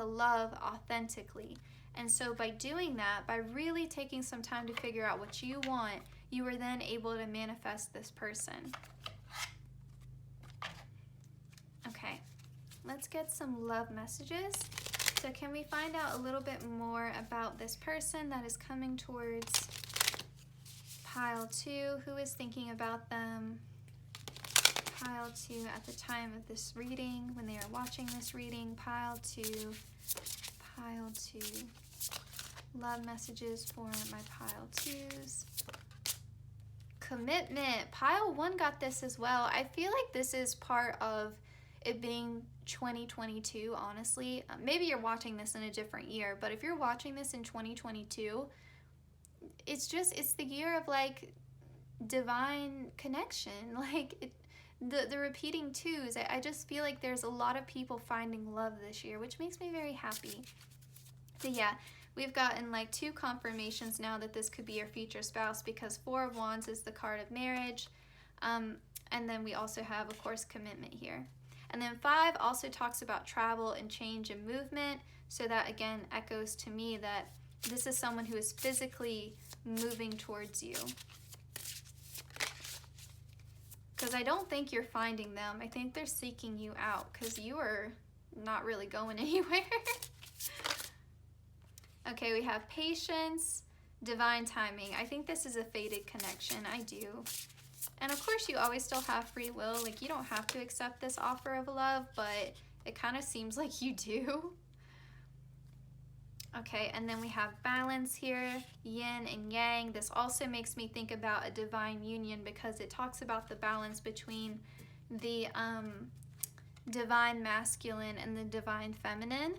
Speaker 1: love authentically. And so by doing that, by really taking some time to figure out what you want, you were then able to manifest this person. Okay, let's get some love messages. So can we find out a little bit more about this person that is coming towards pile 2? Who is thinking about them? Pile 2 at the time of this reading, when they are watching this reading. Pile 2. Pile 2. Love messages for my pile 2s. Commitment. Pile 1 got this as well. I feel like this is part of it being 2022, honestly. Maybe you're watching this in a different year, but if you're watching this in 2022, it's the year of like divine connection. Like the repeating twos. I just feel like there's a lot of people finding love this year, which makes me very happy. So yeah, we've gotten like 2 confirmations now that this could be your future spouse, because 4 of Wands is the card of marriage. And then we also have, of course, commitment here. And then 5 also talks about travel and change and movement. So that again echoes to me that this is someone who is physically moving towards you. Because I don't think you're finding them. I think they're seeking you out because you are not really going anywhere. Okay, we have patience, divine timing. I think this is a fated connection. I do. And of course, you always still have free will. Like, you don't have to accept this offer of love, but it kind of seems like you do. Okay, and then we have balance here, yin and yang. This also makes me think about a divine union because it talks about the balance between the divine masculine and the divine feminine.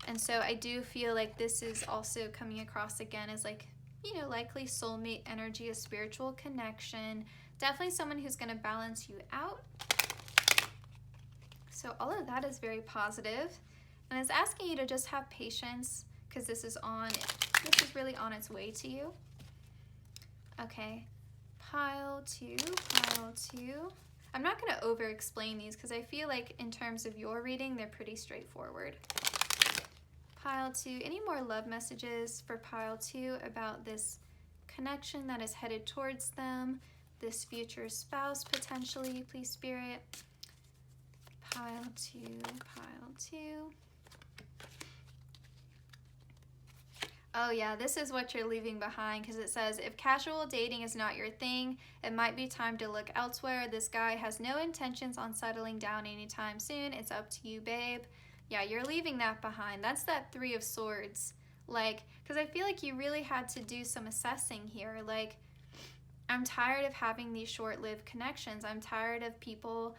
Speaker 1: And so I do feel like this is also coming across again as like, you know, likely soulmate energy, a spiritual connection. Definitely someone who's going to balance you out. So all of that is very positive. And it's asking you to just have patience because this is really on its way to you. Okay, pile 2, pile 2. I'm not going to over explain these because I feel like in terms of your reading, they're pretty straightforward. Pile 2, any more love messages for pile 2 about this connection that is headed towards them, this future spouse potentially, please, Spirit. Pile 2, pile 2. Oh yeah, this is what you're leaving behind because it says, if casual dating is not your thing, it might be time to look elsewhere. This guy has no intentions on settling down anytime soon. It's up to you, babe. Yeah, you're leaving that behind. That's that Three of Swords. Like, because I feel like you really had to do some assessing here. Like, I'm tired of having these short-lived connections. I'm tired of people,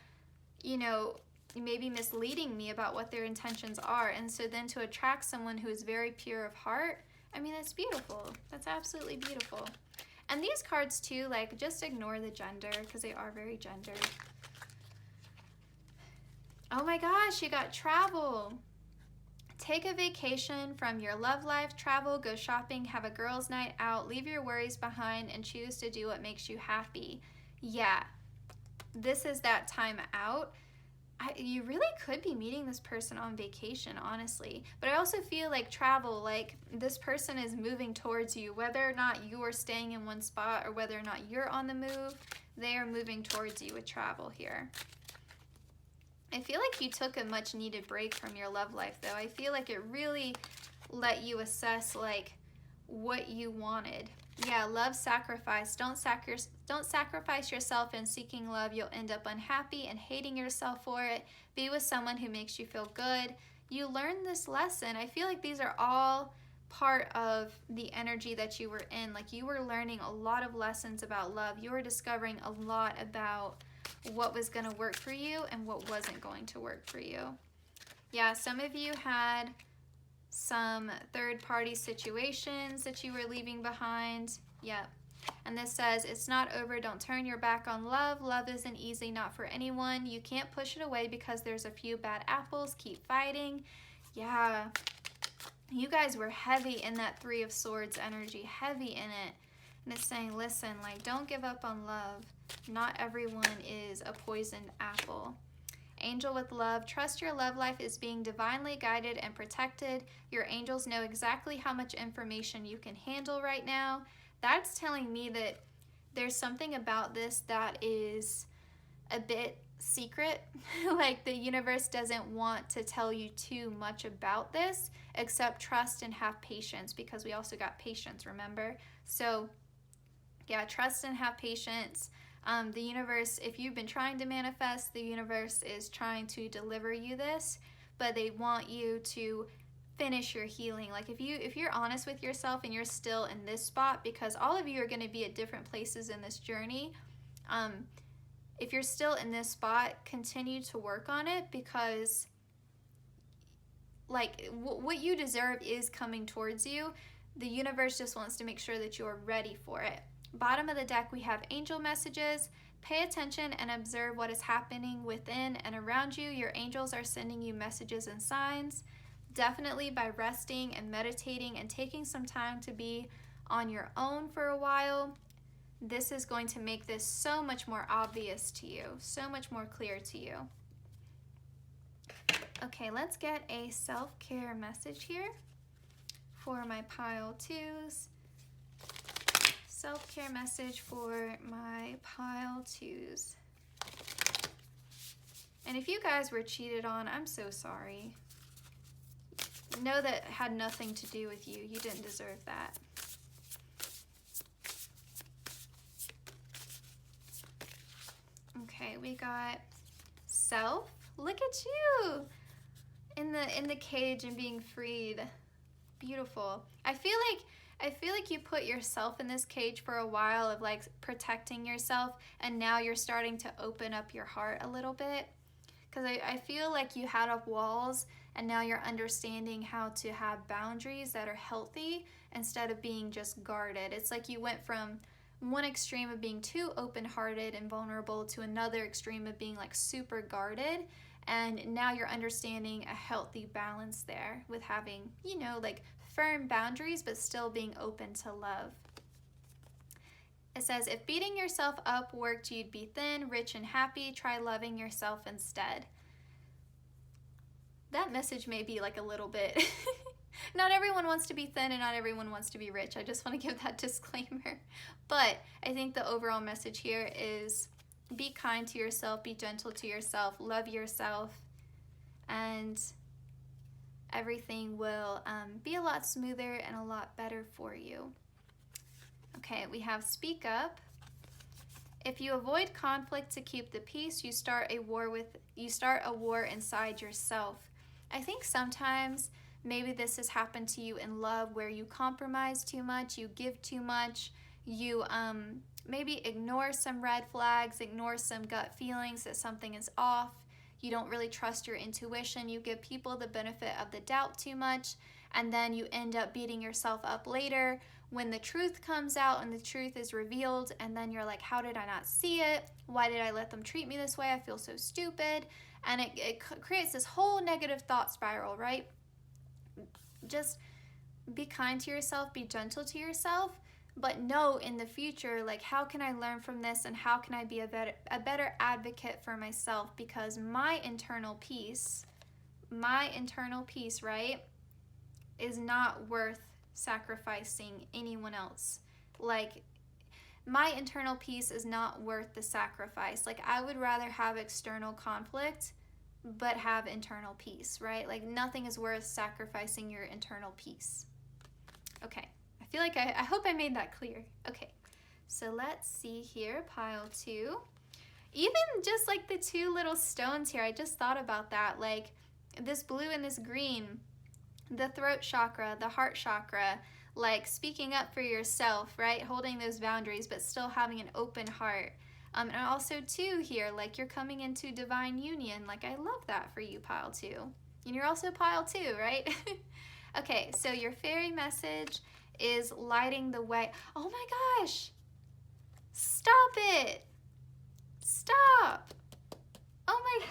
Speaker 1: you know, maybe misleading me about what their intentions are. And so then to attract someone who is very pure of heart, I mean, that's beautiful. That's absolutely beautiful. And these cards too, like, just ignore the gender because they are very gendered. Oh my gosh, you got travel. Take a vacation from your love life, travel, go shopping, have a girls' night out, leave your worries behind, and choose to do what makes you happy. Yeah, this is that time out. You really could be meeting this person on vacation, honestly. But I also feel like travel, like this person is moving towards you. Whether or not you are staying in one spot or whether or not you're on the move, they are moving towards you with travel here. I feel like you took a much needed break from your love life, though. I feel like it really let you assess like what you wanted. Yeah, love sacrifice. Don't sacrifice yourself in seeking love. You'll end up unhappy and hating yourself for it. Be with someone who makes you feel good. You learned this lesson. I feel like these are all part of the energy that you were in. Like, you were learning a lot of lessons about love. You were discovering a lot about what was going to work for you and what wasn't going to work for you. Yeah, some of you had some third-party situations that you were leaving behind. Yep. And this says, it's not over. Don't turn your back on love. Love isn't easy, not for anyone. You can't push it away because there's a few bad apples. Keep fighting. Yeah. You guys were heavy in that Three of Swords energy, heavy in it. And it's saying, listen, like, don't give up on love. Not everyone is a poisoned apple. Angel with love. Trust your love life is being divinely guided and protected. Your angels know exactly how much information you can handle right now. That's telling me that there's something about this that is a bit secret. Like, the universe doesn't want to tell you too much about this, except trust and have patience, because we also got patience, remember? So yeah, trust and have patience. The universe, if you've been trying to manifest, the universe is trying to deliver you this, but they want you to finish your healing. Like, if you're honest with yourself and you're still in this spot, because all of you are going to be at different places in this journey, if you're still in this spot, continue to work on it, because like what you deserve is coming towards you. The universe just wants to make sure that you're ready for it. Bottom of the deck, we have angel messages. Pay attention and observe what is happening within and around you. Your angels are sending you messages and signs. Definitely by resting and meditating and taking some time to be on your own for a while, this is going to make this so much more obvious to you, so much more clear to you. Okay, let's get a self-care message here for my pile twos. Self-care message for my pile twos. And if you guys were cheated on, I'm so sorry. Know that had nothing to do with you. You didn't deserve that. Okay, we got self. Look at you in the cage and being freed. Beautiful. I feel like you put yourself in this cage for a while of like protecting yourself, and now you're starting to open up your heart a little bit. Because I feel like you had up walls, and now you're understanding how to have boundaries that are healthy instead of being just guarded. It's like you went from one extreme of being too open-hearted and vulnerable to another extreme of being like super guarded. And now you're understanding a healthy balance there with having, you know, like firm boundaries, but still being open to love. It says, if beating yourself up worked, you'd be thin, rich, and happy. Try loving yourself instead. That message may be like a little bit... Not everyone wants to be thin and not everyone wants to be rich. I just want to give that disclaimer. But I think the overall message here is be kind to yourself, be gentle to yourself, love yourself, and everything will be a lot smoother and a lot better for you. Okay, we have speak up. If you avoid conflict to keep the peace, you start a war inside yourself. I think sometimes maybe this has happened to you in love where you compromise too much, you give too much, you maybe ignore some red flags, ignore some gut feelings that something is off. You don't really trust your intuition. You give people the benefit of the doubt too much, and then you end up beating yourself up later when the truth comes out and the truth is revealed, and then you're like, how did I not see it? Why did I let them treat me this way? I feel so stupid. And it creates this whole negative thought spiral, right? Just be kind to yourself, be gentle to yourself, but know in the future, like, how can I learn from this, and how can I be a better advocate for myself? Because my internal peace, right, is not worth sacrificing anyone else. Like, my internal peace is not worth the sacrifice. Like, I would rather have external conflict but have internal peace, right? Like, nothing is worth sacrificing your internal peace. Okay, I feel like I hope I made that clear. Okay, so let's see here, pile 2. Even just like the 2 little stones here, I just thought about that. Like, this blue and this green, the throat chakra, the heart chakra, like speaking up for yourself, right? Holding those boundaries, but still having an open heart. And also too here, like, you're coming into divine union. Like, I love that for you, pile 2. And you're also pile 2, right? Okay, so your fairy message is lighting the way. Oh my gosh! Stop it! Stop! Oh my...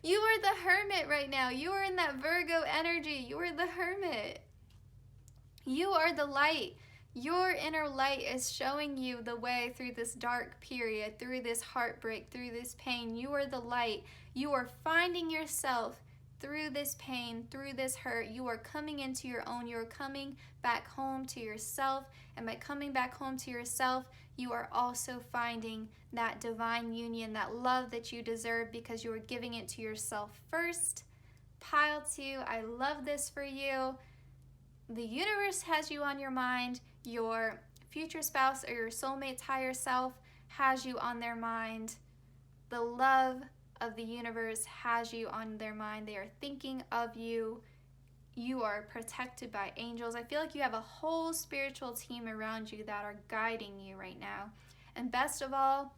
Speaker 1: You are the hermit right now. You are in that Virgo energy. You are the hermit. You are the light. Your inner light is showing you the way through this dark period, through this heartbreak, through this pain. You are the light. You are finding yourself through this pain, through this hurt. You are coming into your own. You are coming back home to yourself. And by coming back home to yourself, you are also finding that divine union, that love that you deserve, because you are giving it to yourself first. Pile 2, I love this for you. The universe has you on your mind. Your future spouse or your soulmate's higher self has you on their mind. The love of the universe has you on their mind. They are thinking of you. You are protected by angels. I feel like you have a whole spiritual team around you that are guiding you right now. And best of all,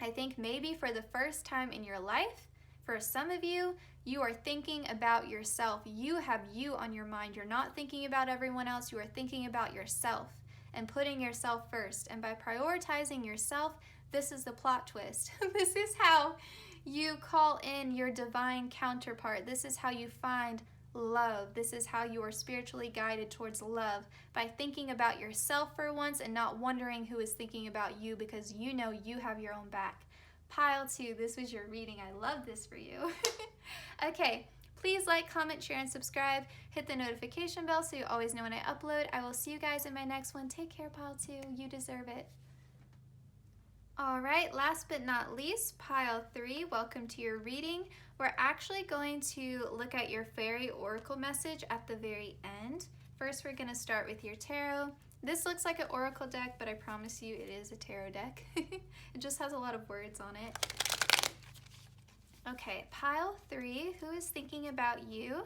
Speaker 1: I think maybe for the first time in your life, for some of you, you are thinking about yourself. You have you on your mind. You're not thinking about everyone else. You are thinking about yourself and putting yourself first. And by prioritizing yourself, this is the plot twist. This is how you call in your divine counterpart. This is how you find love. This is how you are spiritually guided towards love, by thinking about yourself for once and not wondering who is thinking about you, because you know you have your own back. Pile 2, this was your reading. I love this for you. Okay, please like, comment, share, and subscribe. Hit the notification bell so you always know when I upload. I will see you guys in my next one. Take care, pile 2. You deserve it. All right, last but not least, pile 3, welcome to your reading. We're actually going to look at your fairy oracle message at the very end. First, we're going to start with your tarot. This looks like an oracle deck, but I promise you it is a tarot deck. It just has a lot of words on it. Okay, pile 3, who is thinking about you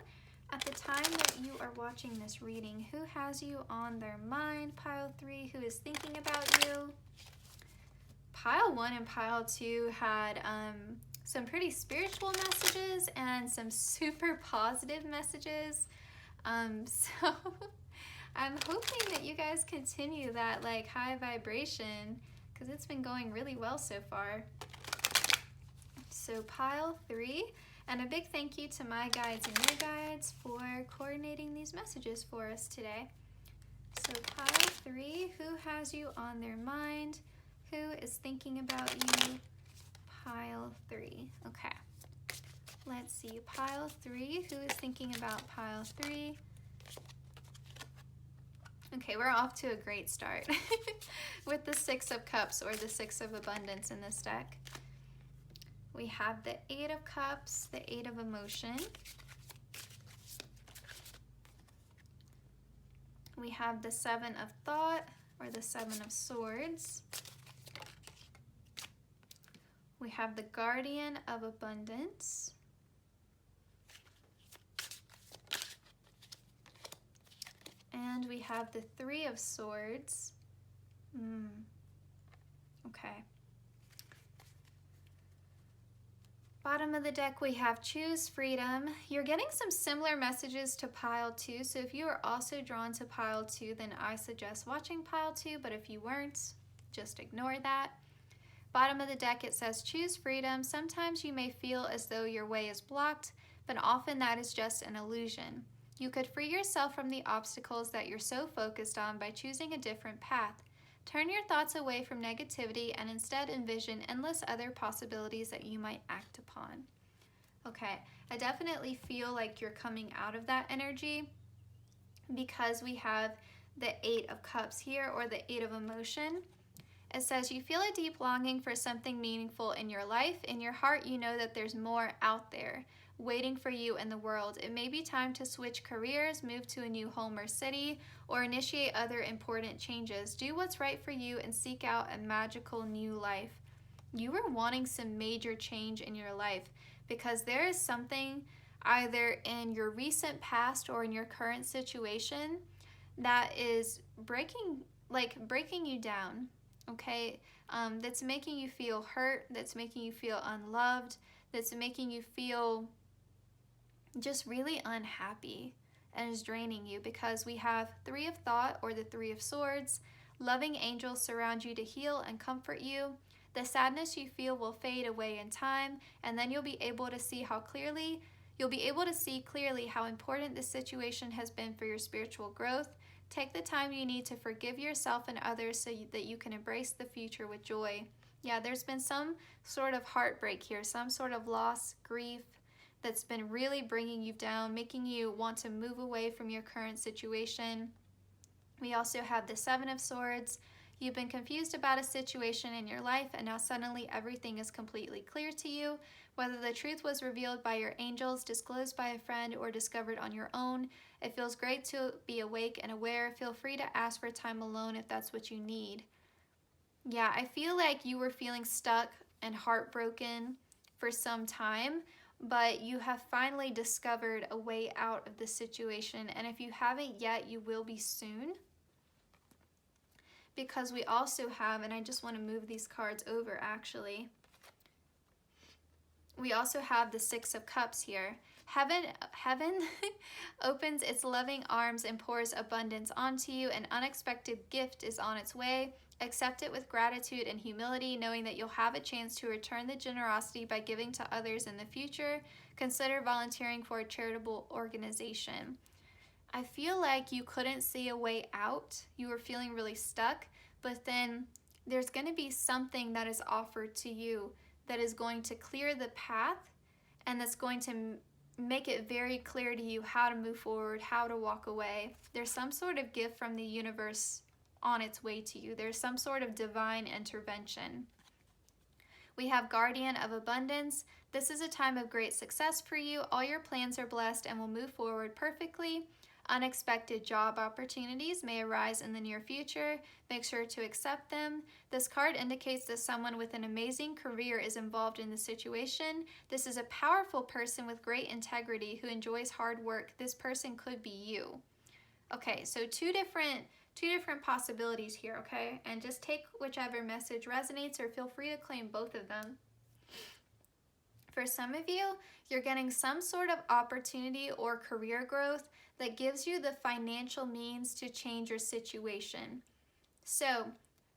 Speaker 1: at the time that you are watching this reading? Who has you on their mind? Pile 3, who is thinking about you? Pile 1 and pile 2 had some pretty spiritual messages and some super positive messages. So I'm hoping that you guys continue that like high vibration, because it's been going really well so far. So pile 3, and a big thank you to my guides and your guides for coordinating these messages for us today. So pile 3, who has you on their mind? Who is thinking about you? Pile 3. Okay. Let's see. Pile 3. Who is thinking about pile 3? Okay, we're off to a great start with the 6 of Cups, or the 6 of Abundance in this deck. We have the 8 of Cups, the 8 of Emotion. We have the 7 of Thought, or the 7 of Swords. We have the Guardian of Abundance. And we have the Three of Swords. Okay. Bottom of the deck, we have Choose Freedom. You're getting some similar messages to Pile 2, so if you are also drawn to Pile 2, then I suggest watching Pile 2, but if you weren't, just ignore that. Bottom of the deck, it says Choose Freedom. Sometimes you may feel as though your way is blocked, but often that is just an illusion. You could free yourself from the obstacles that you're so focused on by choosing a different path. Turn your thoughts away from negativity and instead envision endless other possibilities that you might act upon. Okay, I definitely feel like you're coming out of that energy because we have the Eight of Cups here, or the Eight of Emotion. It says you feel a deep longing for something meaningful in your life. In your heart, you know that there's more out there waiting for you in the world. It may be time to switch careers, move to a new home or city, or initiate other important changes. Do what's right for you and seek out a magical new life. You are wanting some major change in your life because there is something either in your recent past or in your current situation that is breaking you down, okay? That's making you feel hurt, that's making you feel unloved, that's making you feel just really unhappy and is draining you, because we have Three of Thought, or the Three of Swords. Loving angels surround you to heal and comfort you. The sadness you feel will fade away in time, and then you'll be able to see clearly how important this situation has been for your spiritual growth. Take the time you need to forgive yourself and others so that you can embrace the future with joy. Yeah, there's been some sort of heartbreak here, some sort of loss, grief, that's been really bringing you down, making you want to move away from your current situation. We also have the Seven of Swords. You've been confused about a situation in your life, and now suddenly everything is completely clear to you. Whether the truth was revealed by your angels, disclosed by a friend, or discovered on your own, it feels great to be awake and aware. Feel free to ask for time alone if that's what you need. Yeah, I feel like you were feeling stuck and heartbroken for some time, but you have finally discovered a way out of the situation, and if you haven't yet, you will be soon. Because we also have, and I just want to move these cards over actually, we also have the Six of Cups here. Heaven opens its loving arms and pours abundance onto you. An unexpected gift is on its way. Accept it with gratitude and humility, knowing that you'll have a chance to return the generosity by giving to others in the future. Consider volunteering for a charitable organization. I feel like you couldn't see a way out. You were feeling really stuck, but then there's going to be something that is offered to you that is going to clear the path, and that's going to make it very clear to you how to move forward, how to walk away. There's some sort of gift from the universe on its way to you. There's some sort of divine intervention. We have Guardian of Abundance. This is a time of great success for you. All your plans are blessed and will move forward perfectly. Unexpected job opportunities may arise in the near future. Make sure to accept them. This card indicates that someone with an amazing career is involved in the situation. This is a powerful person with great integrity who enjoys hard work. This person could be you. Okay, so two different possibilities here, okay? And just take whichever message resonates, or feel free to claim both of them. For some of you, you're getting some sort of opportunity or career growth that gives you the financial means to change your situation. So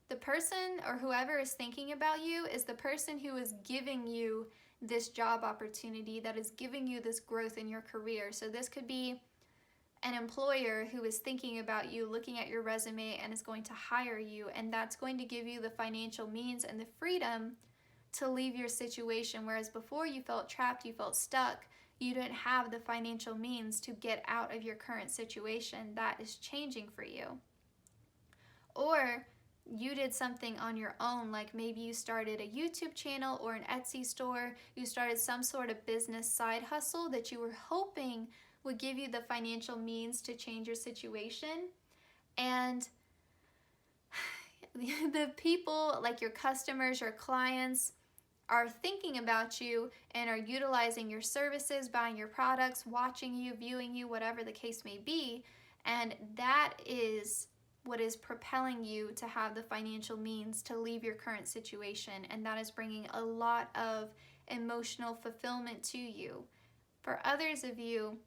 Speaker 1: the person or whoever is thinking about you is the person who is giving you this job opportunity, that is giving you this growth in your career. So this could be an employer who is thinking about you, looking at your resume, and is going to hire you, and that's going to give you the financial means and the freedom to leave your situation, whereas before you felt trapped, you felt stuck, you didn't have the financial means to get out of your current situation. That is changing for you. Or you did something on your own, like maybe you started a YouTube channel or an Etsy store, you started some sort of business side hustle that you were hoping would give you the financial means to change your situation. And the people, like your customers, your clients, are thinking about you and are utilizing your services, buying your products, watching you, viewing you, whatever the case may be. And that is what is propelling you to have the financial means to leave your current situation. And that is bringing a lot of emotional fulfillment to you. For others of you,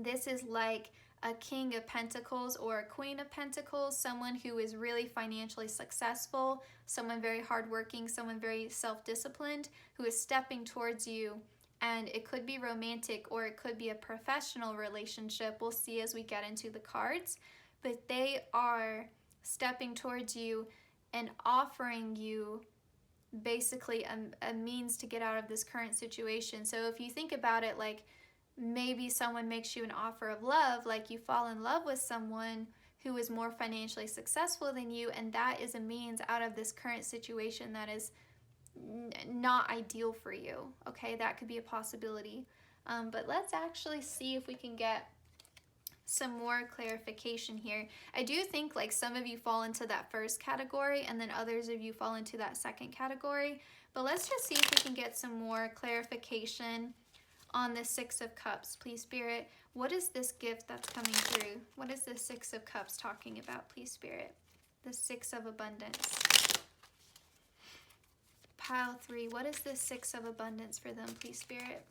Speaker 1: this is like a King of Pentacles or a Queen of Pentacles, someone who is really financially successful, someone very hardworking, someone very self-disciplined, who is stepping towards you. And it could be romantic or it could be a professional relationship. We'll see as we get into the cards. But they are stepping towards you and offering you basically a means to get out of this current situation. So if you think about it, like maybe someone makes you an offer of love, like you fall in love with someone who is more financially successful than you, and that is a means out of this current situation that is not ideal for you. Okay, that could be a possibility. But let's actually see if we can get some more clarification here. I do think like some of you fall into that first category and then others of you fall into that second category. But let's just see if we can get some more clarification on the Six of Cups. Please, Spirit, what is this gift that's coming through? What is the Six of Cups talking about, please, Spirit? The Six of Abundance. Pile 3, what is the Six of Abundance for them, please, Spirit?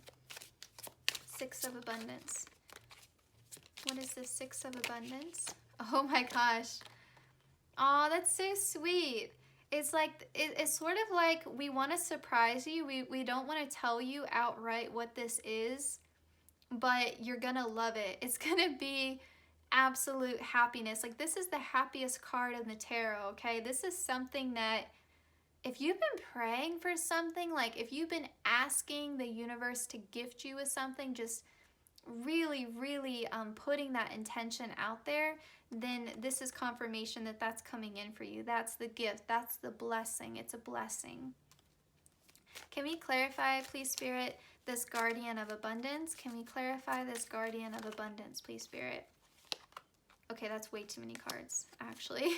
Speaker 1: Six of Abundance. What is the Six of Abundance? Oh my gosh. Oh, that's so sweet. It's like, it's sort of like we want to surprise you. We don't want to tell you outright what this is, but you're going to love it. It's going to be absolute happiness. Like this is the happiest card in the tarot, okay? This is something that if you've been praying for something, like if you've been asking the universe to gift you with something, just really, really putting that intention out there, then this is confirmation that that's coming in for you. That's the gift. That's the blessing. It's a blessing. Can we clarify, please, Spirit, this Guardian of Abundance? Can we clarify this Guardian of Abundance, please, Spirit? Okay, that's way too many cards, actually.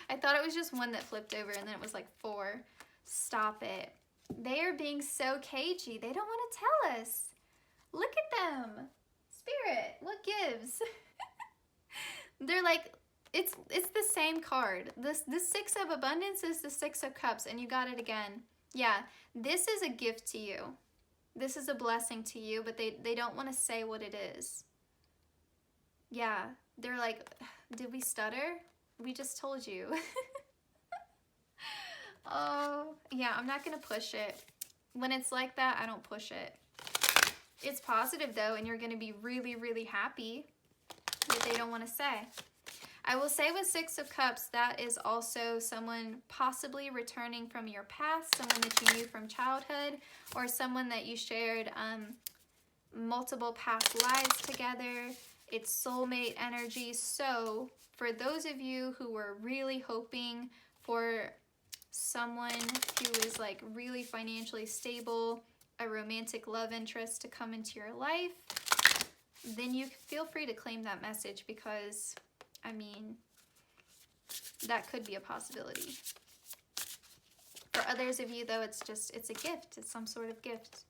Speaker 1: I thought it was just one that flipped over and then it was like 4. Stop it. They are being so cagey. They don't want to tell us. Look at them. Spirit, what gives? They're like, it's the same card. This Six of Abundance is the Six of Cups, and you got it again. Yeah, this is a gift to you. This is a blessing to you, but they don't want to say what it is. Yeah, they're like, did we stutter? We just told you. Oh, yeah, I'm not going to push it. When it's like that, I don't push it. It's positive though, and you're going to be really, really happy, but they don't want to say. I will say with Six of Cups, that is also someone possibly returning from your past, someone that you knew from childhood, or someone that you shared multiple past lives together. It's soulmate energy. So for those of you who were really hoping for someone who is like really financially stable, a romantic love interest to come into your life, then you feel free to claim that message, because I mean, that could be a possibility. For others of you though, it's a gift. It's some sort of gift.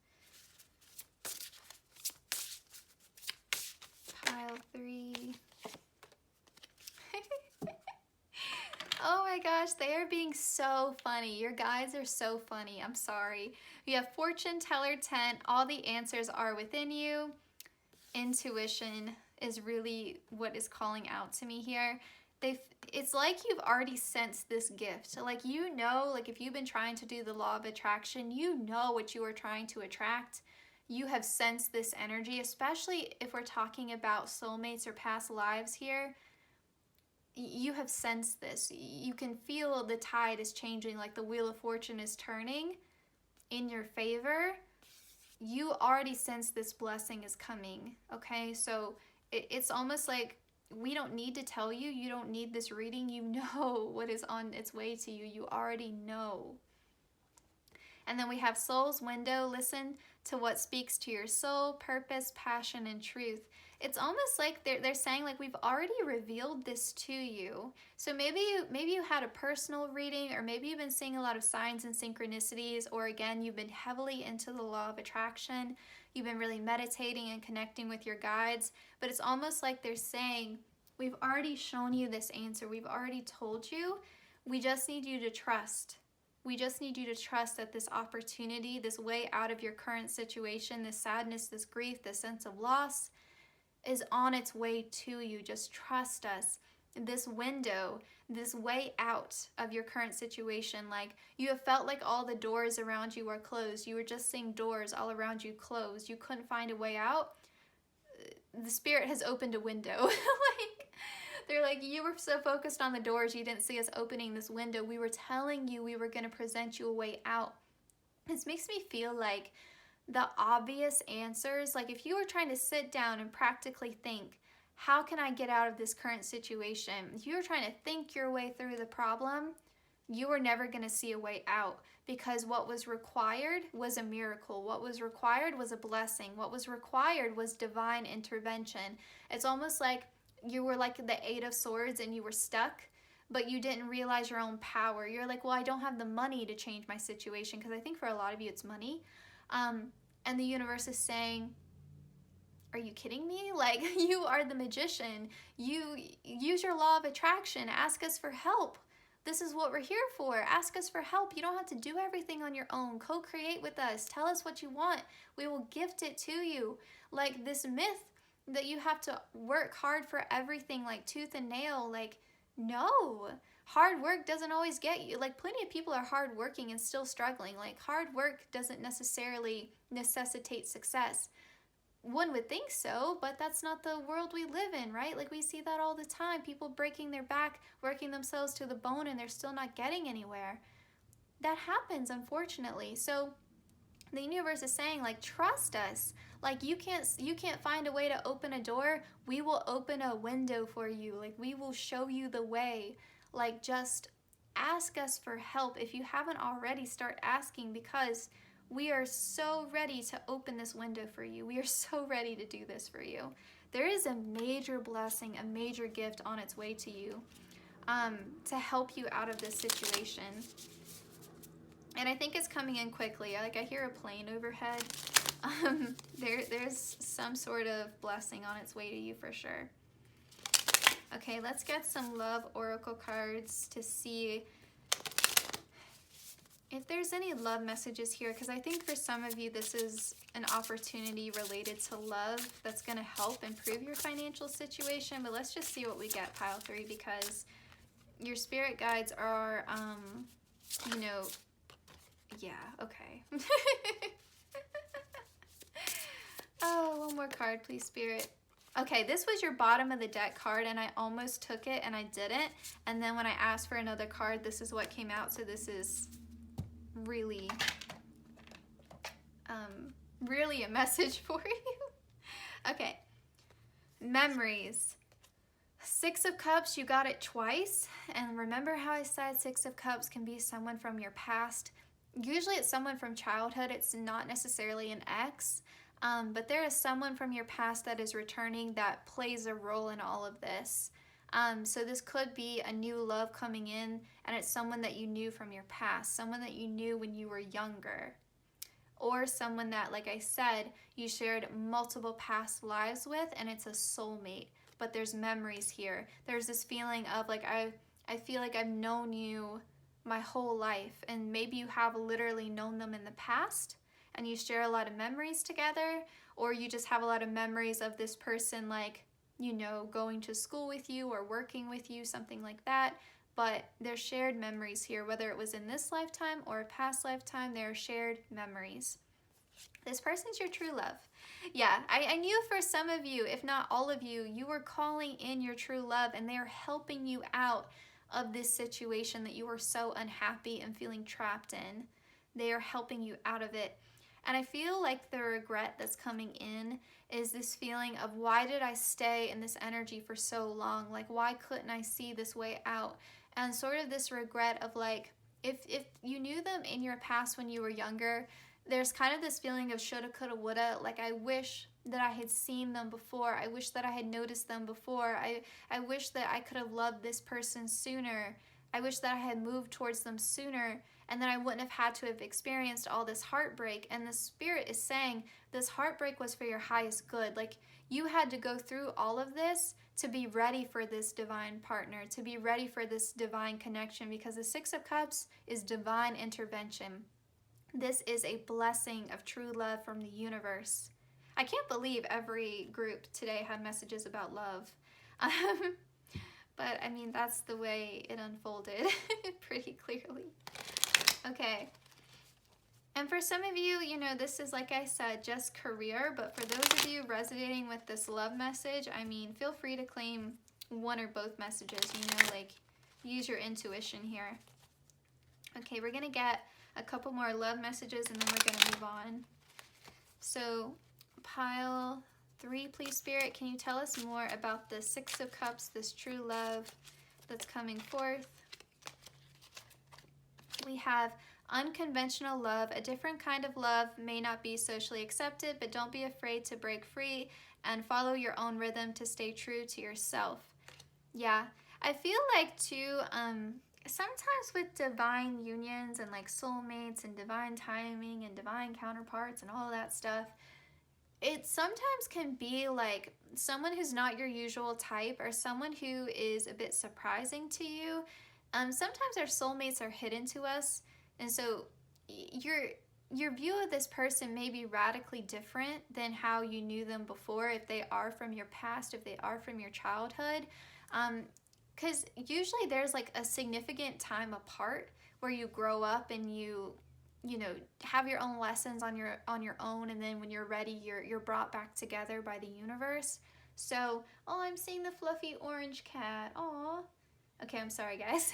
Speaker 1: Pile 3. Oh my gosh, they are being so funny. Your guides are so funny. I'm sorry. You have Fortune Teller 10. All the answers are within you. Intuition is really what is calling out to me here. It's like you've already sensed this gift. Like, you know, like if you've been trying to do the law of attraction, you know what you are trying to attract. You have sensed this energy, especially if we're talking about soulmates or past lives here. You have sensed this. You can feel the tide is changing, like the Wheel of Fortune is turning in your favor. You already sense this blessing is coming, okay? So it's almost like we don't need to tell you. You don't need this reading. You know what is on its way to you. You already know. And then we have soul's window. Listen to what speaks to your soul, purpose, passion, and truth. It's almost like they're saying like we've already revealed this to you. So maybe you had a personal reading, or maybe you've been seeing a lot of signs and synchronicities, or again, you've been heavily into the law of attraction. You've been really meditating and connecting with your guides, but it's almost like they're saying, we've already shown you this answer. We've already told you. We just need you to trust. We just need you to trust that this opportunity, this way out of your current situation, this sadness, this grief, this sense of loss is on its way to you. Just trust us. This window, this way out of your current situation, like you have felt like all the doors around you are closed. You were just seeing doors all around you closed. You couldn't find a way out. The Spirit has opened a window. Like, they're like, you were so focused on the doors, you didn't see us opening this window. We were telling you we were going to present you a way out. This makes me feel like the obvious answers, like if you were trying to sit down and practically think, how can I get out of this current situation? If you were trying to think your way through the problem, you were never going to see a way out, because what was required was a miracle. What was required was a blessing. What was required was divine intervention. It's almost like you were like the Eight of Swords and you were stuck, but you didn't realize your own power. You're like, well, I don't have the money to change my situation, because I think for a lot of you it's money. And the universe is saying, are you kidding me? Like, you are the magician. You use your law of attraction. Ask us for help. This is what we're here for. Ask us for help. You don't have to do everything on your own. Co-create with us. Tell us what you want. We will gift it to you. Like this myth that you have to work hard for everything, like tooth and nail. Like, no. Hard work doesn't always get you. Like, plenty of people are hardworking and still struggling. Like, hard work doesn't necessarily necessitate success. One would think so, but that's not the world we live in, right? Like, we see that all the time. People breaking their back, working themselves to the bone, and they're still not getting anywhere. That happens, unfortunately. So the universe is saying, like, trust us. Like, you can't find a way to open a door. We will open a window for you. Like, we will show you the way. Like, just ask us for help. If you haven't already, start asking, because we are so ready to open this window for you. We are so ready to do this for you. There is a major blessing, a major gift on its way to you, to help you out of this situation. And I think it's coming in quickly. Like, I hear a plane overhead. There's some sort of blessing on its way to you for sure. Okay, let's get some love oracle cards to see if there's any love messages here, because I think for some of you this is an opportunity related to love that's going to help improve your financial situation. But let's just see what we get, pile 3, because your spirit guides are, you know, yeah, okay. Oh, one more card, please, Spirit. Okay, this was your bottom of the deck card, and I almost took it, and I didn't. And then when I asked for another card, this is what came out. So this is really, really a message for you. Okay, memories. 6 of Cups, you got it twice. And remember how I said 6 of Cups can be someone from your past? Usually it's someone from childhood. It's not necessarily an ex. But there is someone from your past that is returning that plays a role in all of this. So this could be a new love coming in, and it's someone that you knew from your past, someone that you knew when you were younger, or someone that, like I said, you shared multiple past lives with, and it's a soulmate. But there's memories here. There's this feeling of like, I feel like I've known you my whole life, and maybe you have literally known them in the past, and you share a lot of memories together, or you just have a lot of memories of this person, like, you know, going to school with you or working with you, something like that. But there's shared memories here, whether it was in this lifetime or a past lifetime. There are shared memories. This person's your true love. Yeah, I knew for some of you, if not all of you, you were calling in your true love, and they are helping you out of this situation that you were so unhappy and feeling trapped in. They are helping you out of it. And I feel like the regret that's coming in is this feeling of, why did I stay in this energy for so long? Like, why couldn't I see this way out? And sort of this regret of like, if you knew them in your past when you were younger, there's kind of this feeling of shoulda, coulda, woulda. Like, I wish that I had seen them before. I wish that I had noticed them before. I wish that I could have loved this person sooner. I wish that I had moved towards them sooner, and then I wouldn't have had to have experienced all this heartbreak. And the Spirit is saying this heartbreak was for your highest good. Like, you had to go through all of this to be ready for this divine partner, to be ready for this divine connection, because the Six of Cups is divine intervention. This is a blessing of true love from the universe. I can't believe every group today had messages about love. But I mean, that's the way it unfolded pretty clearly. Okay. And for some of you, you know, this is, like I said, just career. But for those of you resonating with this love message, I mean, feel free to claim one or both messages, you know, like, use your intuition here. Okay, we're going to get a couple more love messages, and then we're going to move on. So, pile 3, please, Spirit. Can you tell us more about the Six of Cups, this true love that's coming forth? We have unconventional love. A different kind of love may not be socially accepted, but don't be afraid to break free and follow your own rhythm to stay true to yourself. Yeah, I feel like too, sometimes with divine unions and like soulmates and divine timing and divine counterparts and all that stuff, it sometimes can be like someone who's not your usual type, or someone who is a bit surprising to you. Sometimes our soulmates are hidden to us, and so your view of this person may be radically different than how you knew them before, if they are from your past, if they are from your childhood. Because usually there's like a significant time apart where you grow up and you know, have your own lessons on your own, and then when you're ready, you're brought back together by the universe. So, oh, I'm seeing the fluffy orange cat. Aw. Okay, I'm sorry, guys.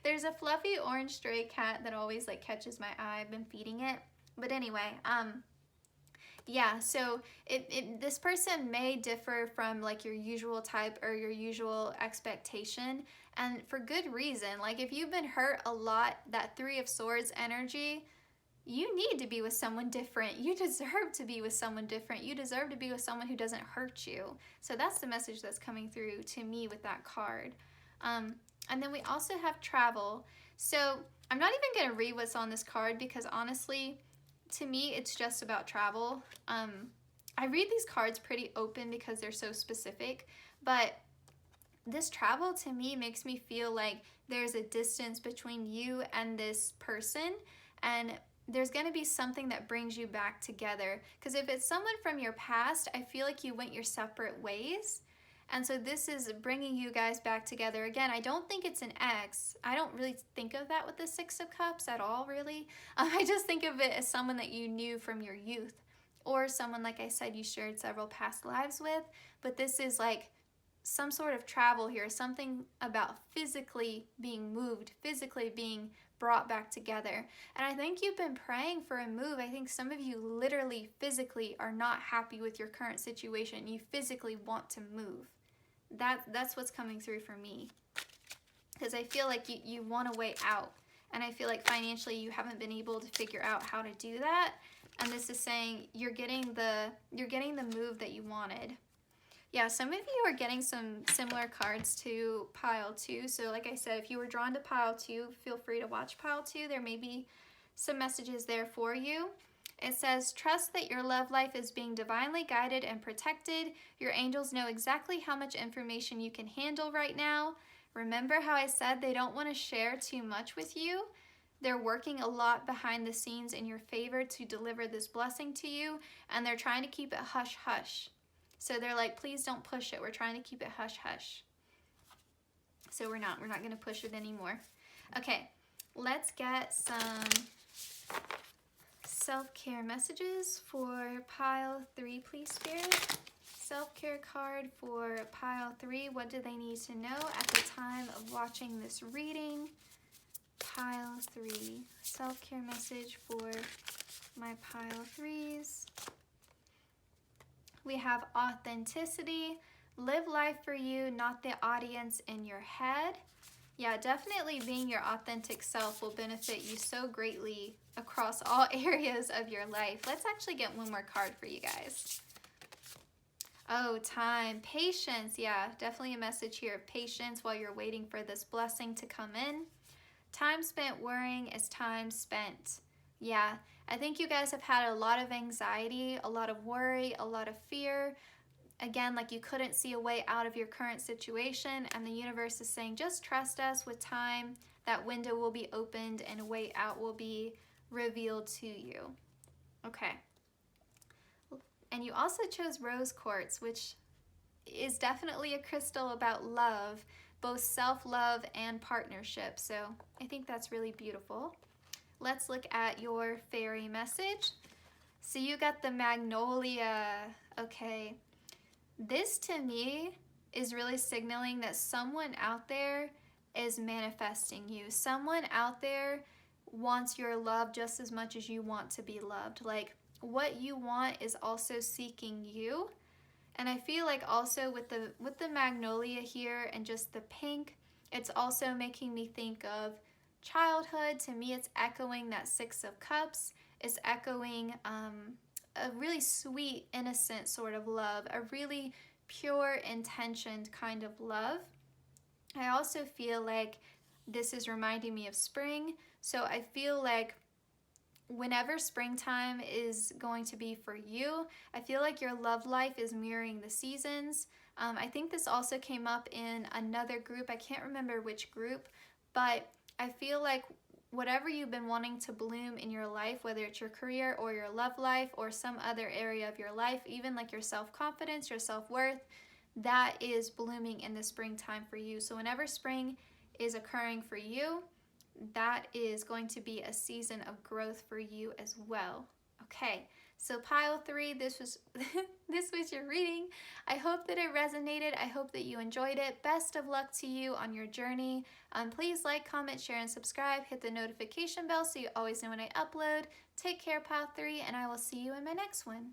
Speaker 1: There's a fluffy orange stray cat that always like catches my eye. I've been feeding it. But anyway, yeah, so this person may differ from like your usual type or your usual expectation, and for good reason. Like, if you've been hurt a lot, that 3 of Swords energy, you need to be with someone different. You deserve to be with someone different. You deserve to be with someone who doesn't hurt you. So that's the message that's coming through to me with that card. And then we also have travel. So I'm not even going to read what's on this card, because honestly, to me, it's just about travel. I read these cards pretty open because they're so specific, but this travel to me makes me feel like there's a distance between you and this person, and there's going to be something that brings you back together. Because if it's someone from your past, I feel like you went your separate ways. And so this is bringing you guys back together. Again, I don't think it's an ex. I don't really think of that with the Six of Cups at all, really. I just think of it as someone that you knew from your youth, or someone, like I said, you shared several past lives with. But this is like some sort of travel here, something about physically being moved, physically being brought back together. And I think you've been praying for a move. I think some of you literally physically are not happy with your current situation. You physically want to move. That's what's coming through for me, because I feel like you want a way out, and I feel like financially you haven't been able to figure out how to do that. And this is saying you're getting the move that you wanted. Yeah, some of you are getting some similar cards to pile 2. So like I said, if you were drawn to pile 2, feel free to watch pile 2. There may be some messages there for you. It says, trust that your love life is being divinely guided and protected. Your angels know exactly how much information you can handle right now. Remember how I said they don't want to share too much with you? They're working a lot behind the scenes in your favor to deliver this blessing to you, and they're trying to keep it hush-hush. So they're like, please don't push it. We're trying to keep it hush-hush. So we're not going to push it anymore. Okay, let's get some self-care messages for pile 3, please, Spirit. Self-care card for pile 3. What do they need to know at the time of watching this reading? Pile 3. Self-care message for my pile 3s. We have authenticity. Live life for you, not the audience in your head. Yeah, definitely being your authentic self will benefit you so greatly across all areas of your life. Let's actually get one more card for you guys. Oh, time, patience. Yeah, definitely a message here of patience while you're waiting for this blessing to come in. Time spent worrying is time spent. Yeah, I think you guys have had a lot of anxiety, a lot of worry, a lot of fear. Again, like you couldn't see a way out of your current situation, and the universe is saying, just trust us. With time, that window will be opened and a way out will be revealed to you. Okay. And you also chose rose quartz, which is definitely a crystal about love, both self-love and partnership. So I think that's really beautiful. Let's look at your fairy message. So you got the magnolia. Okay. This to me is really signaling that someone out there is manifesting you. Someone out there wants your love just as much as you want to be loved. Like what you want is also seeking you. And I feel like also with the magnolia here and just the pink, it's also making me think of childhood. To me, it's echoing that Six of Cups. It's echoing a really sweet, innocent sort of love, a really pure, intentioned kind of love. I also feel like this is reminding me of spring. So I feel like whenever springtime is going to be for you, I feel like your love life is mirroring the seasons. I think this also came up in another group. I can't remember which group, but I feel like whatever you've been wanting to bloom in your life, whether it's your career or your love life or some other area of your life, even like your self-confidence, your self-worth, that is blooming in the springtime for you. So whenever spring is occurring for you, that is going to be a season of growth for you as well. Okay, so pile 3, this was this was your reading. I hope that it resonated. I hope that you enjoyed it. Best of luck to you on your journey. Please like, comment, share, and subscribe. Hit the notification bell so you always know when I upload. Take care, pile 3, and I will see you in my next one.